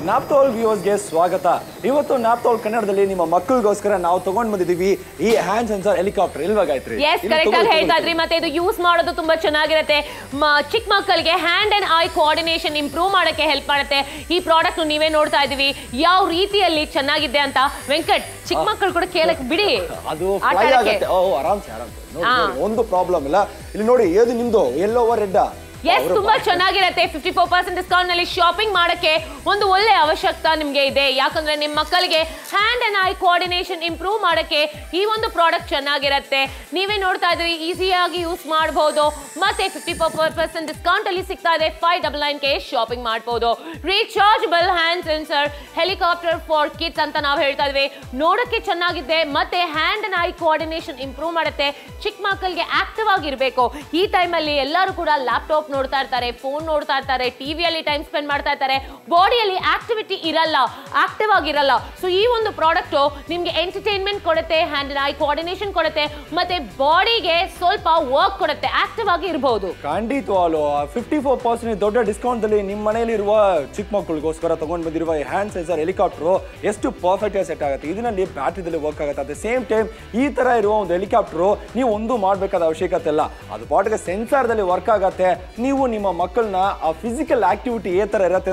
ನ್ಯಾಪ್ತೋಲ್ ವ್ಯೂವರ್ಸ್ಗೆ ಸ್ವಾಗತ. ಇವತ್ತು ನ್ಯಾಪ್ತೋಲ್ ಕನ್ನಡದಲ್ಲಿ ನಿಮ್ಮ ಮಕ್ಕಳಿಗೋಸ್ಕರ ನಾವು ತಗೊಂಡ್ ಬಂದಿದ್ದೀವಿ ಈ ಹ್ಯಾಂಡ್ ಸೆನ್ಸರ್ ಹೆಲಿಕಾಪ್ಟರ್. ಇಲ್ವಾ ಗಾಯತ್ರಿ? ಎಸ್, ಕರೆಕ್ಟ್ ಆಗಿ ಹೇಳ್ತಾ ಇದ್ರಿ. ಮತ್ತೆ ಇದು ಯೂಸ್ ಮಾಡೋದು ತುಂಬಾ ಚೆನ್ನಾಗಿರುತ್ತೆ. ಚಿಕ್ಕ ಮಕ್ಕಳಿಗೆ hand and I coordination improve ಮಾಡಕ್ಕೆ ಹೆಲ್ಪ್ ಮಾಡುತ್ತೆ. ಈ ಪ್ರಾಡಕ್ಟ್ ನೀವೇ ನೋಡ್ತಾ ಇದೀವಿ ಯಾವ ರೀತಿಯಲ್ಲಿ ಚೆನ್ನಾಗಿದೆ ಅಂತ. ವೆಂಕಟ್, ಚಿಕ್ಕ ಮಕ್ಕಳು ಕೂಡ ಕೇಳಕ್ ಬಿಡಿ, ಅದು ಫ್ಲೈ ಆಗುತ್ತೆ. ಆರಾಮ್ಸೆ ಒಂದು ಪ್ರಾಬ್ಲಮ್ ಇಲ್ಲ. ಇಲ್ಲಿ ನೋಡಿ, ಏದು ನಿಮ್ದು ಯೆಲ್ಲೋ ಓವರ್ ರೆಡ್. ಎಸ್, ತುಂಬಾ ಚೆನ್ನಾಗಿರುತ್ತೆ. 54% ಡಿಸ್ಕೌಂಟ್ ನಲ್ಲಿ ಶಾಪಿಂಗ್ ಮಾಡಕ್ಕೆ ಒಂದು ಒಳ್ಳೆ ಅವಶ್ಯಕತೆ ನಿಮ್ಗೆ ಇದೆ. ಯಾಕಂದ್ರೆ ನಿಮ್ಮ ಮಕ್ಕಳಿಗೆ hand and I coordination improve ಮಾಡಕ್ಕೆ ಈ ಒಂದು ಪ್ರಾಡಕ್ಟ್ ಚೆನ್ನಾಗಿರುತ್ತೆ. ನೀವೇ ನೋಡ್ತಾ ಇದ್ರಿ, ಈಸಿಯಾಗಿ ಯೂಸ್ ಮಾಡಬಹುದು. ಮತ್ತೆ 54% ಡಿಸ್ಕೌಂಟ್ ಅಲ್ಲಿ ಸಿಗ್ತಾ ಇದೆ. 599 ಶಾಪಿಂಗ್ ಮಾಡಬಹುದು. Rechargeable hand sensor helicopter for kids ಅಂತ ನಾವು ಹೇಳ್ತಾ ಇದ್ವಿ. ನೋಡಕ್ಕೆ ಚೆನ್ನಾಗಿದೆ, ಮತ್ತೆ hand and I coordination improve ಮಾಡುತ್ತೆ. ಚಿಕ್ಕ ಮಕ್ಕಳಿಗೆ ಆಕ್ಟಿವ್ ಆಗಿರ್ಬೇಕು. ಈ ಟೈಮ್ ಅಲ್ಲಿ ಎಲ್ಲರೂ ಕೂಡ ಲ್ಯಾಪ್ಟಾಪ್ ನೋಡ್ತಾ ಇರ್ತಾರೆ, ಫೋನ್ ನೋಡ್ತಾ ಇರ್ತಾರೆ, ಟಿವಿಯಲ್ಲಿ ಟೈಮ್ ಸ್ಪೆಂಡ್ ಮಾಡ್ತಾ ಇರ್ತಾರೆ. ಬಾಡಿಯಲ್ಲಿ ಆಕ್ಟಿವಿಟಿ ಇರಲ್ಲ, ಆಕ್ಟಿವ್ ಆಗಿರಲ್ಲ. ಸೊ ಈ ಒಂದು ಪ್ರಾಡಕ್ಟ್ ನಿಮ್ಗೆ ಎಂಟರ್ಟೈನ್ಮೆಂಟ್ ಕೊಡುತ್ತೆ, ಹ್ಯಾಂಡ್ ಅಂಡ್ ಐ ಕೋಆರ್ಡಿನೇಷನ್ ಕೊಡುತ್ತೆ, ಮತ್ತೆ ಬಾಡಿಗೆ ಸ್ವಲ್ಪ ವರ್ಕ್ ಕೊಡುತ್ತೆ, ಆಕ್ಟಿವ್ ಆಗಿ ಇರಬಹುದು. ಖಂಡಿತವಾಗ್ಲು 54% ದೊಡ್ಡ ಡಿಸ್ಕೌಂಟ್ ಅಲ್ಲಿ ನಿಮ್ಮ ಮನೆಯಲ್ಲಿ ಇರುವ ಚಿಕ್ಕ ಮಕ್ಕಳಿಗೋಸ್ಕರ ತಗೊಂಡ್ ಬಂದಿರುವ ಈ ಹ್ಯಾಂಡ್ ಸೆನ್ಸರ್ ಹೆಲಿಕಾಪ್ಟರ್ ಎಷ್ಟು ಪರ್ಫೆಕ್ಟ್ ಆಗಿ ಸೆಟ್ ಆಗುತ್ತೆ. ಇದರಲ್ಲಿ ಬ್ಯಾಟ್ರಿದಲ್ಲಿ ವರ್ಕ್ ಆಗುತ್ತೆ. ಅಟ್ ದ ಸೇಮ್ ಟೈಮ್ ಈ ತರ ಇರುವ ಒಂದು ಹೆಲಿಕಾಪ್ಟರ್ ನೀವು ಒಂದು ಮಾಡಬೇಕಾದ ಅವಶ್ಯಕತೆ ಇಲ್ಲ. ಅದು ಪಾಟ್ಗೆ ಸೆನ್ಸಾರ್ದಲ್ಲಿ ವರ್ಕ್ ಆಗುತ್ತೆ. ನೀವು ನಿಮ್ಮ ಮಕ್ಕಳನ್ನ ಆ ಫಿಸಿಕಲ್ ಆಕ್ಟಿವಿಟಿ ಏ ತರ ಇರುತ್ತೆ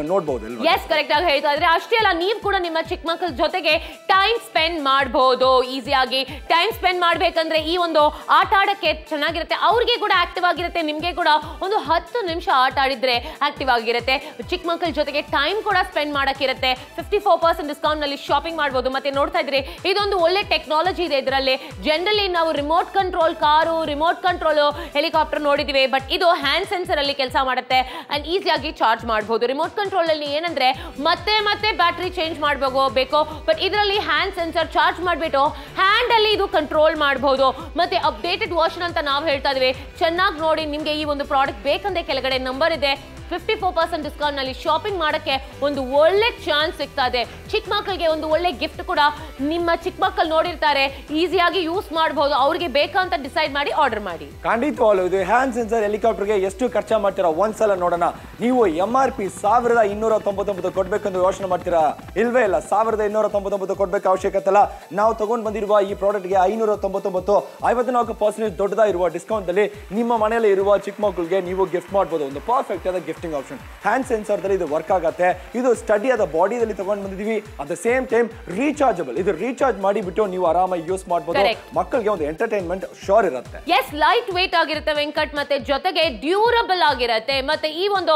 ನೋಡಬಹುದು. ಎಸ್, ಕರೆಕ್ಟ್ ಆಗಿ ಹೇಳ್ತಾ ಇದ್ರೆ. ಅಷ್ಟೇ ಅಲ್ಲ, ನೀವು ಕೂಡ ನಿಮ್ಮ ಚಿಕ್ಕ ಮಕ್ಕಳ ಜೊತೆಗೆ ಟೈಮ್ ಸ್ಪೆಂಡ್ ಮಾಡಬಹುದು. ಈಸಿಯಾಗಿ ಟೈಮ್ ಸ್ಪೆಂಡ್ ಮಾಡ್ಬೇಕಂದ್ರೆ ಈ ಒಂದು ಆಟ ಆಡಕ್ಕೆ ಚೆನ್ನಾಗಿರುತ್ತೆ. ಅವ್ರಿಗೆ ಕೂಡ ಆಕ್ಟಿವ್ ಆಗಿರುತ್ತೆ, ನಿಮ್ಗೆ ಕೂಡ ಒಂದು 10 ನಿಮಿಷ ಆಟ ಆಡಿದ್ರೆ ಆಕ್ಟಿವ್ ಆಗಿರುತ್ತೆ. ಚಿಕ್ಕ ಮಕ್ಕಳ ಜೊತೆಗೆ ಟೈಮ್ ಕೂಡ ಸ್ಪೆಂಡ್ ಮಾಡಕ್ಕಿರುತ್ತೆ. 54% ಡಿಸ್ಕೌಂಟ್ ನಲ್ಲಿ ಶಾಪಿಂಗ್ ಮಾಡಬಹುದು. ಮತ್ತೆ ನೋಡ್ತಾ ಇದ್ರಿ, ಇದೊಂದು ಒಳ್ಳೆ ಟೆಕ್ನಾಲಜಿ ಇದೆ ಇದರಲ್ಲಿ. ಜನರಲಿ ನಾವು remote control car, remote control helicopter ನೋಡಿದೀವಿ. ಬಟ್ ಇದು ಹ್ಯಾಂಡ್ ಸೆನ್ಸರ್ ಅಲ್ಲಿ ಕೆಲಸ ಮಾಡುತ್ತೆ ಅಂಡ್ ಈಸಿಯಾಗಿ ಚಾರ್ಜ್ ಮಾಡಬಹುದು. ರಿಮೋಟ್ ಕಂಟ್ರೋಲ್ ಅಲ್ಲಿ ಏನಂದ್ರೆ ಮತ್ತೆ ಬ್ಯಾಟರಿ ಚೇಂಜ್ ಮಾಡಬೇಕು. ಬಟ್ ಇದರಲ್ಲಿ ಹ್ಯಾಂಡ್ ಸೆನ್ಸರ್ ಚಾರ್ಜ್ ಮಾಡಿಬಿಟ್ಟು ಹ್ಯಾಂಡ್ ಅಲ್ಲಿ ಇದು ಕಂಟ್ರೋಲ್ ಮಾಡಬಹುದು. ಮತ್ತೆ ಅಪ್ಡೇಟೆಡ್ ವರ್ಷನ್ ಅಂತ ನಾವು ಹೇಳ್ತಾ ಇದೀವಿ. ಚೆನ್ನಾಗಿ ನೋಡಿ, ನಿಮ್ಗೆ ಈ ಒಂದು ಪ್ರಾಡಕ್ಟ್ ಬೇಕಂದ್ರೆ ಕೆಳಗಡೆ ನಂಬರ್ ಇದೆ. 54% ಡಿಸ್ಕೌಂಟ್ ನಲ್ಲಿ ಶಾಪಿಂಗ್ ಮಾಡಕ್ಕೆ ಒಂದು ಒಳ್ಳೆ ಚಾನ್ಸ್ ಸಿಗ್ತಾ ಇದೆ. ಚಿಕ್ಕ ಮಕ್ಕಳಿಗೆ ಒಂದು ಒಳ್ಳೆ ಗಿಫ್ಟ್ ಕೂಡ. ನಿಮ್ಮ ಚಿಕ್ಕ ಮಕ್ಕಳು ನೋಡಿರ್ತಾರೆ, ಈಸಿಯಾಗಿ ಯೂಸ್ ಮಾಡಬಹುದು. ಅವ್ರಿಗೆ ಬೇಕಂತ ಡಿಸೈಡ್ ಮಾಡಿ ಆರ್ಡರ್ ಮಾಡಿ. ಖಂಡಿತವಾಗ್ಲು ಇದು ಹ್ಯಾಂಡ್ ಸೆನ್ಸರ್ ಹೆಲಿಕಾಪ್ಟರ್ಗೆ ಎಷ್ಟು ಖರ್ಚು ಮಾಡ್ತೀರಾ ಒಂದ್ಸಲ ನೋಡೋಣ. ನೀವು MRP 1299 ಕೊಡ್ಬೇಕಂತ ಯೋಚನೆ ಮಾಡ್ತೀರಾ? ಇಲ್ವೇ ಇಲ್ಲ. 1299 ಕೊಡ್ಬೇಕು ಅವಶ್ಯಕತೆ ಇಲ್ಲ. ನಾವು ತಗೊಂಡ್ ಬಂದಿರುವ ಈ ಪ್ರಾಡಕ್ಟ್ಗೆ 599, 54% ದೊಡ್ಡದಾಗಿರುವ ಡಿಸ್ಕೌಂಟ್ ಅಲ್ಲಿ ನಿಮ್ಮ ಮನೆಯಲ್ಲಿ ಇರುವ ಚಿಕ್ಕ ಮಕ್ಕಳಿಗೆ ನೀವು ಗಿಫ್ಟ್ ಮಾಡಬಹುದು. ಒಂದು ಪರ್ಫೆಕ್ಟ್ ಆದ ಗಿಫ್ಟಿಂಗ್ ಆಪ್ಷನ್. ಹ್ಯಾಂಡ್ ಸೆನ್ಸರ್ ದಲ್ಲಿ ಇದು ವರ್ಕ್ ಆಗುತ್ತೆ. ಇದು ಸ್ಟಡಿ ಆದ ಬಾಡಿಯಲ್ಲಿ ತಗೊಂಡ್ ಬಂದಿದ್ದೀವಿ. At the same time rechargeable. ಇದು ರೀಚಾರ್ಜ್ ಮಾಡಿಬಿಟ್ಟು ನೀವು ಆರಾಮಾಗಿ ಯೂಸ್ ಮಾಡಬಹುದು. ಮಕ್ಕಳಿಗೆ ಒಂದು ಎಂಟರ್ಟೈನ್ಮೆಂಟ್ ಶೋರ್ ಇರುತ್ತೆ. ಎಸ್, ಲೈಟ್ ವೇಟ್ ಆಗಿರುತ್ತೆ ವೆಂಕಟ್. ಮತ್ತೆ ಜೊತೆಗೆ ಡ್ಯೂರಬಲ್ ಆಗಿರುತ್ತೆ. ಮತ್ತೆ ಈ ಒಂದು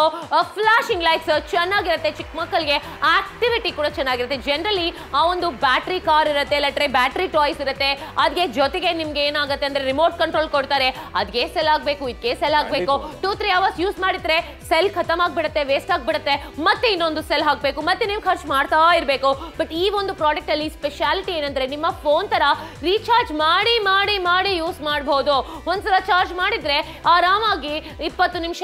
ಫ್ಲಾಶಿಂಗ್ ಲೈಟ್ಸ್ ಚೆನ್ನಾಗಿರುತ್ತೆ. ಚಿಕ್ಕ ಮಕ್ಕಳಿಗೆ ಆಕ್ಟಿವಿಟಿ ಕೂಡ ಚೆನ್ನಾಗಿರುತ್ತೆ. ಜನರಲಿ ಆ ಒಂದು ಬ್ಯಾಟ್ರಿ ಕಾರ್ ಇರುತ್ತೆ, ಇಲ್ಲಟ್ರೆ ಬ್ಯಾಟ್ರಿ ಟಾಯ್ಸ್ ಇರುತ್ತೆ. ಅದ್ಗೆ ಜೊತೆಗೆ ನಿಮ್ಗೆ ಏನಾಗುತ್ತೆ ಅಂದ್ರೆ ರಿಮೋಟ್ ಕಂಟ್ರೋಲ್ ಕೊಡ್ತಾರೆ. ಅದ್ಗೆ ಸೆಲ್ ಆಗ್ಬೇಕು, ಇದಕ್ಕೆ ಸೆಲ್ ಆಗ್ಬೇಕು. 2-3 ಅವರ್ಸ್ ಯೂಸ್ ಮಾಡಿದ್ರೆ ಸೆಲ್ ಖತಮ್ ಆಗ್ಬಿಡುತ್ತೆ, ವೇಸ್ಟ್ ಆಗ್ಬಿಡುತ್ತೆ. ಮತ್ತೆ ಇನ್ನೊಂದು ಸೆಲ್ ಹಾಕ್ಬೇಕು, ಮತ್ತೆ ನೀವು ಖರ್ಚು ಮಾಡ್ತಾ ಇರಬೇಕು. ಬಟ್ ಈ ಒಂದು ಪ್ರಾಡಕ್ಟ್ ಅಲ್ಲಿ ಸ್ಪೆಷಾಲಿಟಿ ಏನಂದ್ರೆ ನಿಮ್ಮ ಫೋನ್ ತರ ರೀಚಾರ್ಜ್ ಮಾಡಿ ಯೂಸ್ ಮಾಡಬಹುದು. ಒಂದ್ಸಲ ಚಾರ್ಜ್ ಮಾಡಿದ್ರೆ ಆರಾಮಾಗಿ 20 ನಿಮಿಷ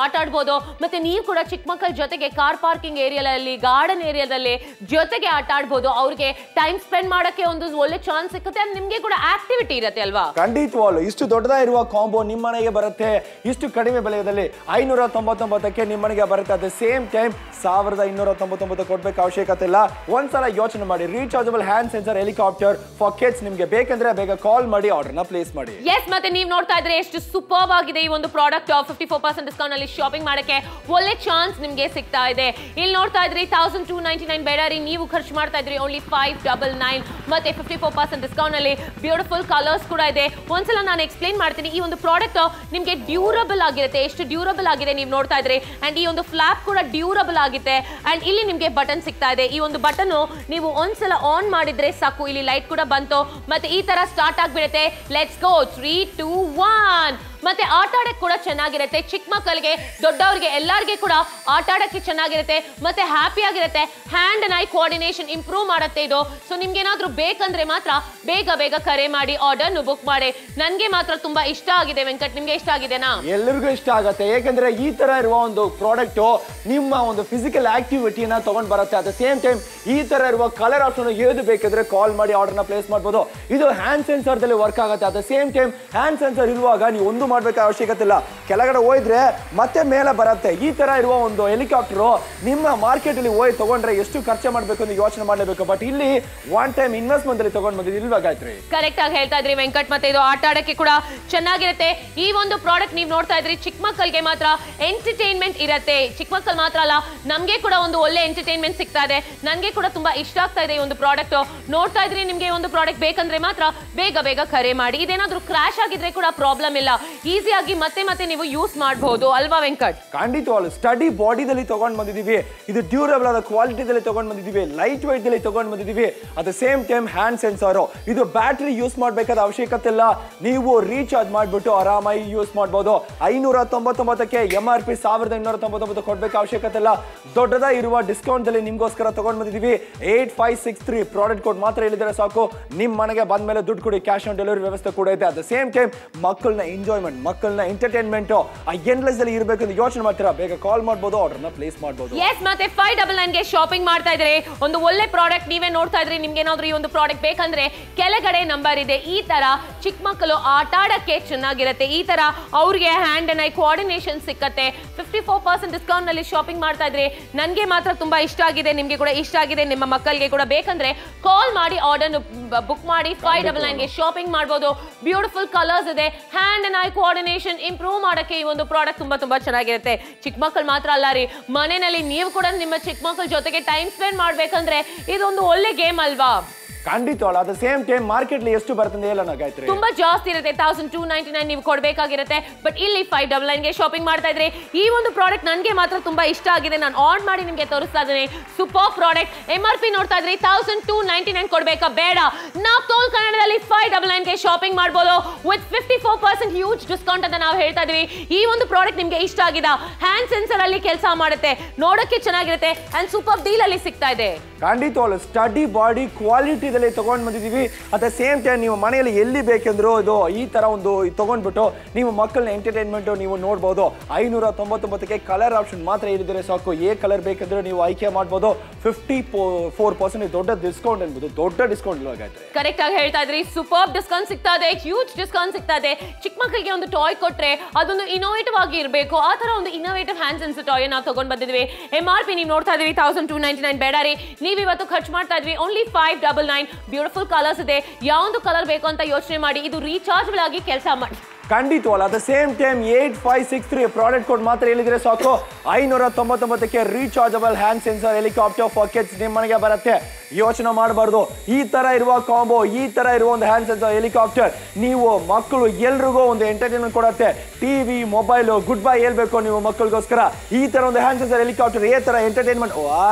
ಆಟ ಆಡ್ಬೋದು. ಮತ್ತೆ ನೀವು ಕೂಡ ಚಿಕ್ಕ ಮಕ್ಕಳ ಜೊತೆಗೆ ಕಾರ್ ಪಾರ್ಕಿಂಗ್ ಏರಿಯಾದಲ್ಲಿ, ಗಾರ್ಡನ್ ಏರಿಯಾದಲ್ಲಿ ಜೊತೆಗೆ ಆಟ ಆಡ್ಬೋದು. ಅವ್ರಿಗೆ ಟೈಮ್ ಸ್ಪೆಂಡ್ ಮಾಡಕ್ಕೆ ಒಂದು ಒಳ್ಳೆ ಚಾನ್ಸ್ ಸಿಗುತ್ತೆ. ನಿಮ್ಗೆ ಕೂಡ ಆಕ್ಟಿವಿಟಿ ಇರುತ್ತೆ ಅಲ್ವಾ? ಖಂಡಿತವಾಗ್ಲು ಇಷ್ಟು ದೊಡ್ಡದಾಗಿರುವ ಕಾಂಬೋ ನಿಮ್ಮ ಮನೆಗೆ ಬರುತ್ತೆ. ಇಷ್ಟು ಕಡಿಮೆ ಬೆಲೆಯಲ್ಲಿ 599ಕ್ಕೆ ನಿಮ್ಮ ಮನೆಗೆ ಬರುತ್ತೆ. ಅಟ್ ದ ಸೇಮ್ ಟೈಮ್ 1299 ಕೊಡ್ಬೇಕು ಅವಶ್ಯಕತೆ ಇಲ್ಲ. ಒಂದ್ಸಲ ಯೋಚನೆ ಮಾಡಿ. Rechargeable hand sensor helicopter for kids ನಿಮ್ಗೆ ಬೇಕಂದ್ರೆ ಬೇಗ ಕಾಲ್ ಮಾಡಿ ಆರ್ಡರ್ನ ಪ್ಲೇಸ್ ಮಾಡಿ. ಎಸ್, ಮತ್ತೆ ನೀವು ನೋಡ್ತಾ ಇದ್ರೆ ಎಷ್ಟು ಸೂಪರ್ಬ್ ಆಗಿದೆ ಈ ಒಂದು ಪ್ರಾಡಕ್ಟ್. 54% ಡಿಸ್ಕೌಂಟ್ ನಲ್ಲಿ ಶಾಪಿಂಗ್ ಮಾಡಕ್ಕೆ ಒಳ್ಳೆ ಚಾನ್ಸ್ ನಿಮ್ಗೆ ಸಿಗ್ತಾ ಇದೆ. ಇಲ್ಲಿ ನೋಡ್ತಾ ಇದ್ರಿ 1299 ಬೇಡಾರಿ, ನೀವು ಖರ್ಚು ಮಾಡ್ತಾ ಇದ್ರಿ ಓನ್ಲಿ 599. ಮತ್ತೆ 54% ಡಿಸ್ಕೌಂಟ್ ನಲ್ಲಿ ಬ್ಯೂಟಿಫುಲ್ ಕಲರ್ಸ್ ಕೂಡ ಇದೆ. ಒಂದ್ಸಲ ನಾನು ಎಕ್ಸ್ಪ್ಲೈನ್ ಮಾಡ್ತೀನಿ. ಈ ಒಂದು ಪ್ರಾಡಕ್ಟ್ ನಿಮ್ಗೆ ಡ್ಯೂರಬಲ್ ಆಗಿರುತ್ತೆ. ಎಷ್ಟು ಡ್ಯೂರಬಲ್ ಆಗಿದೆ ನೀವು ನೋಡ್ತಾ ಇದ್ರಿ. ಅಂಡ್ ಈ ಒಂದು ಫ್ಲಾಪ್ ಕೂಡ ಡ್ಯೂರಬಲ್ ಆಗಿದೆ. ಅಂಡ್ ಇಲ್ಲಿ ನಿಮ್ಗೆ ಬಟನ್ ಸಿಗ್ತಾ ಇದೆ. ಈ ಒಂದು ಬಟನ್ ನೀವು ಒಂದ್ಸಲ ಆನ್ ಮಾಡಿದ್ರೆ ಸಾಕು, ಇಲ್ಲಿ ಲೈಟ್ ಕೂಡ ಬಂತು. ಮತ್ತೆ ಈ ತರ ಸ್ಟಾರ್ಟ್ ಆಗ್ಬಿಡುತ್ತೆ. Let's go 3, 2, 1. ಮತ್ತೆ ಆಟ ಆಡಕ್ಕೆ ಕೂಡ ಚೆನ್ನಾಗಿರುತ್ತೆ. ಚಿಕ್ಕ ಮಕ್ಕಳಿಗೆ, ದೊಡ್ಡವರಿಗೆ, ಎಲ್ಲರಿಗೆ ಕೂಡ ಆಟ ಆಡಕ್ಕೆ ಚೆನ್ನಾಗಿರುತ್ತೆ. ಮತ್ತೆ ಹ್ಯಾಪಿ ಆಗಿರುತ್ತೆ. Hand and I coordination improve ಮಾಡುತ್ತೆ ಇದು. ಸೊ ನಿಮ್ಗೆ ಏನಾದ್ರೂ ಬೇಕಂದ್ರೆ ಮಾತ್ರ ಬೇಗ ಕರೆ ಮಾಡಿ ಆರ್ಡರ್ ಬುಕ್ ಮಾಡಿ. ನನ್ಗೆ ಮಾತ್ರ ತುಂಬಾ ಇಷ್ಟ ಆಗಿದೆ ವೆಂಕಟ್. ನಿಮ್ಗೆ ಇಷ್ಟ ಆಗಿದೆನಾ? ಎಲ್ಲರಿಗೂ ಇಷ್ಟ ಆಗುತ್ತೆ. ಯಾಕಂದ್ರೆ ಈ ತರ ಇರುವ ಒಂದು ಪ್ರಾಡಕ್ಟ್ ನಿಮ್ಮ ಒಂದು ಫಿಸಿಕಲ್ ಆಕ್ಟಿವಿಟಿನ ತಗೊಂಡ್ ಬರುತ್ತೆ. ಅಟ್ ದ ಸೇಮ್ ಟೈಮ್ ಈ ತರ ಇರುವ ಕಲರ್ ಆಪ್ಷನ್ ಏದು ಬೇಕಿದ್ರೆ ಕಾಲ್ ಮಾಡಿ ಆರ್ಡರ್ನ ಪ್ಲೇಸ್ ಮಾಡ್ಬೋದು. ಇದು ಹ್ಯಾಂಡ್ ಸೆನ್ಸರ್ ದಲ್ಲಿ ವರ್ಕ್ ಆಗುತ್ತೆ. At the same time hand sensor ಇರುವಾಗ ನೀವು ಒಂದು ಮಾಡ್ಬೇಕಾದ ಅವಶ್ಯಕತೆ ಇಲ್ಲ, ಕೆಳಗಡೆ ಹೋಯ್ದ್ರೆ ಮತ್ತೆ ಮೇಲೆ ಬರುತ್ತೆ. ಈ ತರ ಇರುವ ಒಂದು ಹೆಲಿಕಾಪ್ಟರ್ ನಿಮ್ಮ ಮಾರ್ಕೆಟ್ ಅಲ್ಲಿ ಹೋಗಿ ತಗೊಂಡ್ರೆ ಎಷ್ಟು ಖರ್ಚು ಮಾಡಬೇಕು ಅಂತ ಯೋಚನೆ ಮಾಡಲೇಬೇಕು. ಬಟ್ ಇಲ್ಲಿ ಒನ್ ಟೈಮ್ ಇನ್ವೆಸ್ಟ್ಮೆಂಟ್ ಅಲ್ಲಿ ತಗೊಂಡ್ ಬಂದಿದ್ದು ಇಲ್ವಾ ಗಾಯತ್ರಿ? ಕರೆಕ್ಟ್ ಆಗಿ ಹೇಳ್ತಾ ಇದ್ರಿ ವೆಂಕಟ್. ಮತ್ತೆ ಇದು ಆಟ ಆಡಕ್ಕೆ ಕೂಡ ಚೆನ್ನಾಗಿರುತ್ತೆ. ಈ ಒಂದು ಪ್ರಾಡಕ್ಟ್ ನೀವು ನೋಡ್ತಾ ಇದ್ರಿ ಚಿಕ್ಕ ಮಕ್ಕಳಿಗೆ ಮಾತ್ರ ಎಂಟರ್ಟೈನ್ಮೆಂಟ್ ಇರುತ್ತೆ. ಚಿಕ್ಕ ಮಕ್ಕಳು ಮಾತ್ರ ಅಲ್ಲ, ನಮ್ಗೆ ಕೂಡ ಒಂದು ಒಳ್ಳೆ ಎಂಟರ್ಟೈನ್ಮೆಂಟ್ ಸಿಗ್ತಾ ಇದೆ. ನನ್ಗೆ ಕೂಡ ತುಂಬಾ ಇಷ್ಟ ಆಗ್ತಾ ಇದೆ ಈ ಒಂದು ಪ್ರಾಡಕ್ಟ್. ನೋಡ್ತಾ ಇದ್ರಿ ನಿಮ್ಗೆ ಒಂದು ಪ್ರಾಡಕ್ಟ್ ಬೇಕಂದ್ರೆ ಮಾತ್ರ ಬೇಗ ಬೇಗ ಕರೆ ಮಾಡಿ. ಇದೇನಾದ್ರೂ ಕ್ರಾಶ್ ಆಗಿದ್ರೆ ಕೂಡ ಪ್ರಾಬ್ಲಮ್ ಇಲ್ಲ, ಈಸಿಯಾಗಿ ಮತ್ತೆ ಮತ್ತೆ ನೀವು ಯೂಸ್ ಮಾಡಬಹುದು ಅಲ್ವಾ ವೆಂಕಟ್? ಖಂಡಿತವಾಗ್ಲು ಸ್ಟಡಿ ಬಾಡಿದಲ್ಲಿ ತಗೊಂಡ್ ಬಂದಿದೀವಿ. ಇದು ಡ್ಯೂರಬಲ್ ಆದ ಕ್ವಾಲಿಟಿದಲ್ಲಿ ತಗೊಂಡ್ ಬಂದಿದೀವಿ, ಲೈಟ್ ವೈಟ್ ದಲ್ಲಿ ತಗೊಂಡ್ ಬಂದಿದೀವಿ. At the same time hand sensor. ಇದು ಬ್ಯಾಟರಿ ಯೂಸ್ ಮಾಡಬೇಕಾದ ಅವಶ್ಯಕತೆ ಇಲ್ಲ, ನೀವು ರೀಚಾರ್ಜ್ ಮಾಡ್ಬಿಟ್ಟು ಆರಾಮಾಗಿ ಯೂಸ್ ಮಾಡಬಹುದು. 599ಕ್ಕೆ MRP 1299 ಕೊಡ್ಬೇಕು ಅವಶ್ಯಕತೆ ಇಲ್ಲ. ದೊಡ್ಡದ ಇರುವ ಡಿಸ್ಕೌಂಟ್ ಅಲ್ಲಿ ನಿಮ್ಗೋಸ್ಕರ ತಗೊಂಡ್ ಬಂದಿದೀವಿ. 8563 ಪ್ರಾಡಕ್ಟ್ ಕೋಡ್ ಮಾತ್ರ ಹೇಳಿದ್ರೆ ಸಾಕು, ನಿಮ್ ಮನೆಗೆ ಬಂದ ಮೇಲೆ ದುಡ್ಡು ಕೊಡಿ, ಕ್ಯಾಶ್ ಆನ್ ಡೆಲಿವರಿ ವ್ಯವಸ್ಥೆ ಕೂಡ ಇದೆ. ಅಟ್ ದ ಸೇಮ್ ಟೈಮ್ ಮಕ್ಕಳನ್ನ ಎಂಜಾಯ್ಮೆಂಟ್, ಮಕ್ಕಳನ್ನ ಎಂಟರ್ಟೈನ್ಮೆಂಟ್ ಆ ಎಂಡ್ಲೆಸ್ ಅಲ್ಲಿ ಇರಬೇಕು ಅಂತ ಯೋಚನೆ ಮಾಡ್ತೀರಾ, ಬೇಗ ಕಾಲ್ ಮಾಡಬಹುದು, ಆರ್ಡರ್ನ ಪ್ಲೇಸ್ ಮಾಡಬಹುದು. ಎಸ್, ಮತ್ತೆ 599ಗೆ ಶಾಪಿಂಗ್ ಮಾಡ್ತಾ ಇದ್ರೆ ಒಂದು ಒಳ್ಳೆ ಪ್ರಾಡಕ್ಟ್ ನೀವೇ ನೋಡ್ತಾ ಇದ್ರಿ. ನಿಮ್ಗೆ ಏನಾದ್ರೂ ಈ ಒಂದು ಪ್ರಾಡಕ್ಟ್ ಬೇಕಂದ್ರೆ ಕೆಳಗಡೆ ನಂಬರ್ ಇದೆ. ಈ ತರ ಚಿಕ್ಕ ಮಕ್ಕಳು ಆಟ ಆಡಕ್ಕೆ ಚೆನ್ನಾಗಿರುತ್ತೆ. ಈ ತರ ಅವ್ರಿಗೆ ಹ್ಯಾಂಡ್ ಅಂಡ್ ಐ ಕೋಆರ್ಡಿನೇಷನ್ ಸಿಕ್ಕತ್ತೆ. 54% ಡಿಸ್ಕೌಂಟ್ ನಲ್ಲಿ ಶಾಪಿಂಗ್ ಮಾಡ್ತಾ ಇದ್ರಿ. ನನ್ಗೆ ಮಾತ್ರ ತುಂಬಾ ಇಷ್ಟ ಆಗಿದೆ, ನಿಮ್ಗೆ ಕೂಡ ಇಷ್ಟ ಆಗಿದೆ, ನಿಮ್ಮ ಮಕ್ಕಳಿಗೆ ಕೂಡ ಬೇಕಂದ್ರೆ ಕಾಲ್ ಮಾಡಿ ಆರ್ಡರ್ ಬುಕ್ ಮಾಡಿ 599ಗೆ ಶಾಪಿಂಗ್ ಮಾಡಬಹುದು. ಬ್ಯೂಟಿಫುಲ್ ಕಲರ್ಸ್ ಇದೆ. Hand and I coordination improve ಮಾಡಕ್ಕೆ ಈ ಒಂದು ಪ್ರಾಡಕ್ಟ್ ತುಂಬಾ ತುಂಬಾ ಚೆನ್ನಾಗಿರುತ್ತೆ. ಚಿಕ್ಕ ಮಕ್ಕಳು ಮಾತ್ರ ಅಲ್ಲ ರೀ, ಮನೆಯಲ್ಲಿ ನೀವು ಕೂಡ ನಿಮ್ಮ ಚಿಕ್ಕ ಮಕ್ಕಳ ಜೊತೆಗೆ ಟೈಮ್ ಸ್ಪೆಂಡ್ ಮಾಡ್ಬೇಕಂದ್ರೆ ಇದೊಂದು ಒಳ್ಳೆ ಗೇಮ್ ಅಲ್ವಾ? ಖಂಡಿತವಲ್ಲ. At the same time market ಅಲ್ಲಿ ಎಷ್ಟು ಬರ್ತದೆ ಇಲ್ಲ ಗಾಯತ್ರಿ? ತುಂಬಾ ಜಾಸ್ತಿ ಇರುತ್ತೆ. 1299 ನೀವು ಕೊಡಬೇಕಾಗಿರುತ್ತೆ. ಬಟ್ ಇಲ್ಲಿ 599ಗೆ ಶಾಪಿಂಗ್ ಮಾಡ್ತಾ ಇದ್ರೆ ಈ ಒಂದು ಪ್ರಾಡಕ್ಟ್ ನನಗೆ ಮಾತ್ರ ತುಂಬಾ ಇಷ್ಟ ಆಗಿದೆ. ನಾನು ಆನ್ ಮಾಡಿ ನಿಮಗೆ ತೋರಿಸ್ತಾ ಇದ್ದೀನಿ. Super product. MRP ನೋಡ್ತಾ ಇದ್ರಿ 1299 ಕೊಡ್ಬೇಕಾ ಬೇಡ? ನಾವು ತೋಲ್ ಕನ್ನಡದಲ್ಲಿ 599ಗೆ ಶಾಪಿಂಗ್ ಮಾಡಬಹುದು ವಿತ್ 54% ಹ್ಯೂಜ್ ಡಿಸ್ಕೌಂಟ್ ಅಂತ ನಾವು ಹೇಳ್ತಾ ಇದೀವಿ. ಈ ಒಂದು ಪ್ರಾಡಕ್ಟ್ ನಿಮಗೆ ಇಷ್ಟ ಆಗಿದೆ. ಹ್ಯಾಂಡ್ ಸೆನ್ಸರ್ ಅಲ್ಲಿ ಕೆಲಸ ಮಾಡುತ್ತೆ, ನೋಡಕ್ಕೆ ಚೆನ್ನಾಗಿರುತ್ತೆ ಅಂಡ್ ಸೂಪರ್ ಡೀಲ್ ಅಲ್ಲಿ ಸಿಗ್ತಾ ಇದೆ. ಖಂಡಿತವಲ್ಲ. ಸ್ಟಡಿ ಬಾಡಿ ಕ್ವಾಲಿಟಿ ತಗೊಂಡ್ ಬಂದಿದೀವಿ. ಅಟ್ ದ ಸೇಮ್ ಟೈಮ್ ನೀವು ಮನೆಯಲ್ಲಿ ಎಲ್ಲಿ ಬೇಕೆಂದ್ರು ಇದು ಈ ತರ ಒಂದು ತಗೊಂಡ್ಬಿಟ್ಟು ನೀವು ಮಕ್ಕಳನ್ನ ಎಂಟರ್ಟೈನ್ಮೆಂಟ್ ನೀವು ನೋಡಬಹುದು. 599ಕ್ಕೆ ಕಲರ್ ಆಪ್ಷನ್ ಮಾತ್ರ ಹೇಳಿದ್ರೆ ಸಾಕು, ಏ ಕಲರ್ ಬೇಕಂದ್ರೆ ನೀವು ಆಯ್ಕೆ ಮಾಡಬಹುದು. 54% ದೊಡ್ಡ ಡಿಸ್ಕೌಂಟ್ ಅನ್ಬೋದು. ದೊಡ್ಡ ಡಿಸ್ಕೌಂಟ್ ಇವಾಗೈತೆ. ಕರೆಕ್ಟ್ ಆಗಿ ಹೇಳ್ತಾ ಇದ್ರಿ. ಸೂಪರ್ ಡಿಸ್ಕೌಂಟ್ ಸಿಗ್ತಾ ಇದೆ, ಹ್ಯೂಜ್ ಡಿಸ್ಕೌಂಟ್ ಸಿಗ್ತಾ ಇದೆ. ಚಿಕ್ಕ ಮಕ್ಕಳಿಗೆ ಒಂದು ಟಾಯ್ ಕೊಟ್ರೆ ಅದೊಂದು ಇನೋವೇಟಿವ್ ಆಗಿ ಇರಬೇಕು. ಆ ತರ ಒಂದು ಇನೋವೇಟಿವ್ ಹ್ಯಾಂಡ್ ಸೆನ್ಸರ್ ಟಾಯ್ ನಾವು ತಗೊಂಡ್ ಬಂದಿದ್ವಿ. MRP ನೀವು ನೋಡ್ತಾ ಇದೀವಿ 1299 ಬೇಡ ರೀ, ನೀವು ಇವತ್ತು ಖರ್ಚು ಮಾಡ್ತಾ ಇದ್ವಿ ಓನ್ಲಿ 599. ಬ್ಯೂಟಿಫುಲ್ ಕಲರ್ಸ್ ಇದೆ. ಯಾವ್ದು ಕಲರ್ ಬೇಕು ಅಂತ ಯೋಚನೆ ಮಾಡಿ. ಇದು ರೀಚಾರ್ಜಬಲ್ ಆಗಿ ಕೆಲಸ ಮಾಡಿ. ಖಂಡಿತವಲ್ಲ. At the same time 8563 product code ಮಾತ್ರ ಹೇಳಿದ್ರೆ ಸಾಕು, 599ಕ್ಕೆ rechargeable hand sensor helicopter for kids ನಿಮ್ಮ ಮನೆಗೆ ಬರುತ್ತೆ. ಯೋಚನೆ ಮಾಡಬಾರ್ದು. ಈ ತರ ಇರುವ ಕಾಂಬೋ, ಈ ತರ ಇರುವ ಒಂದು ಹ್ಯಾಂಡ್ ಸೆನ್ಸರ್ ಹೆಲಿಕಾಪ್ಟರ್ ನೀವು ಮಕ್ಕಳು ಎಲ್ರಿಗೂ ಒಂದು ಎಂಟರ್ಟೈನ್ಮೆಂಟ್ ಕೊಡುತ್ತೆ. ಟಿವಿ, ಮೊಬೈಲ್, ಗುಡ್ ಬೈ ಹೇಳ್ಬೇಕು ನೀವು ಮಕ್ಕಳಿಗೋಸ್ಕರ. ಈ ತರ ಒಂದು ಹ್ಯಾಂಡ್ ಸೆನ್ಸರ್ ಹೆಲಿಕಾಪ್ಟರ್ ಈ ತರ ಎಂಟರ್ಟೈನ್ಮೆಂಟ್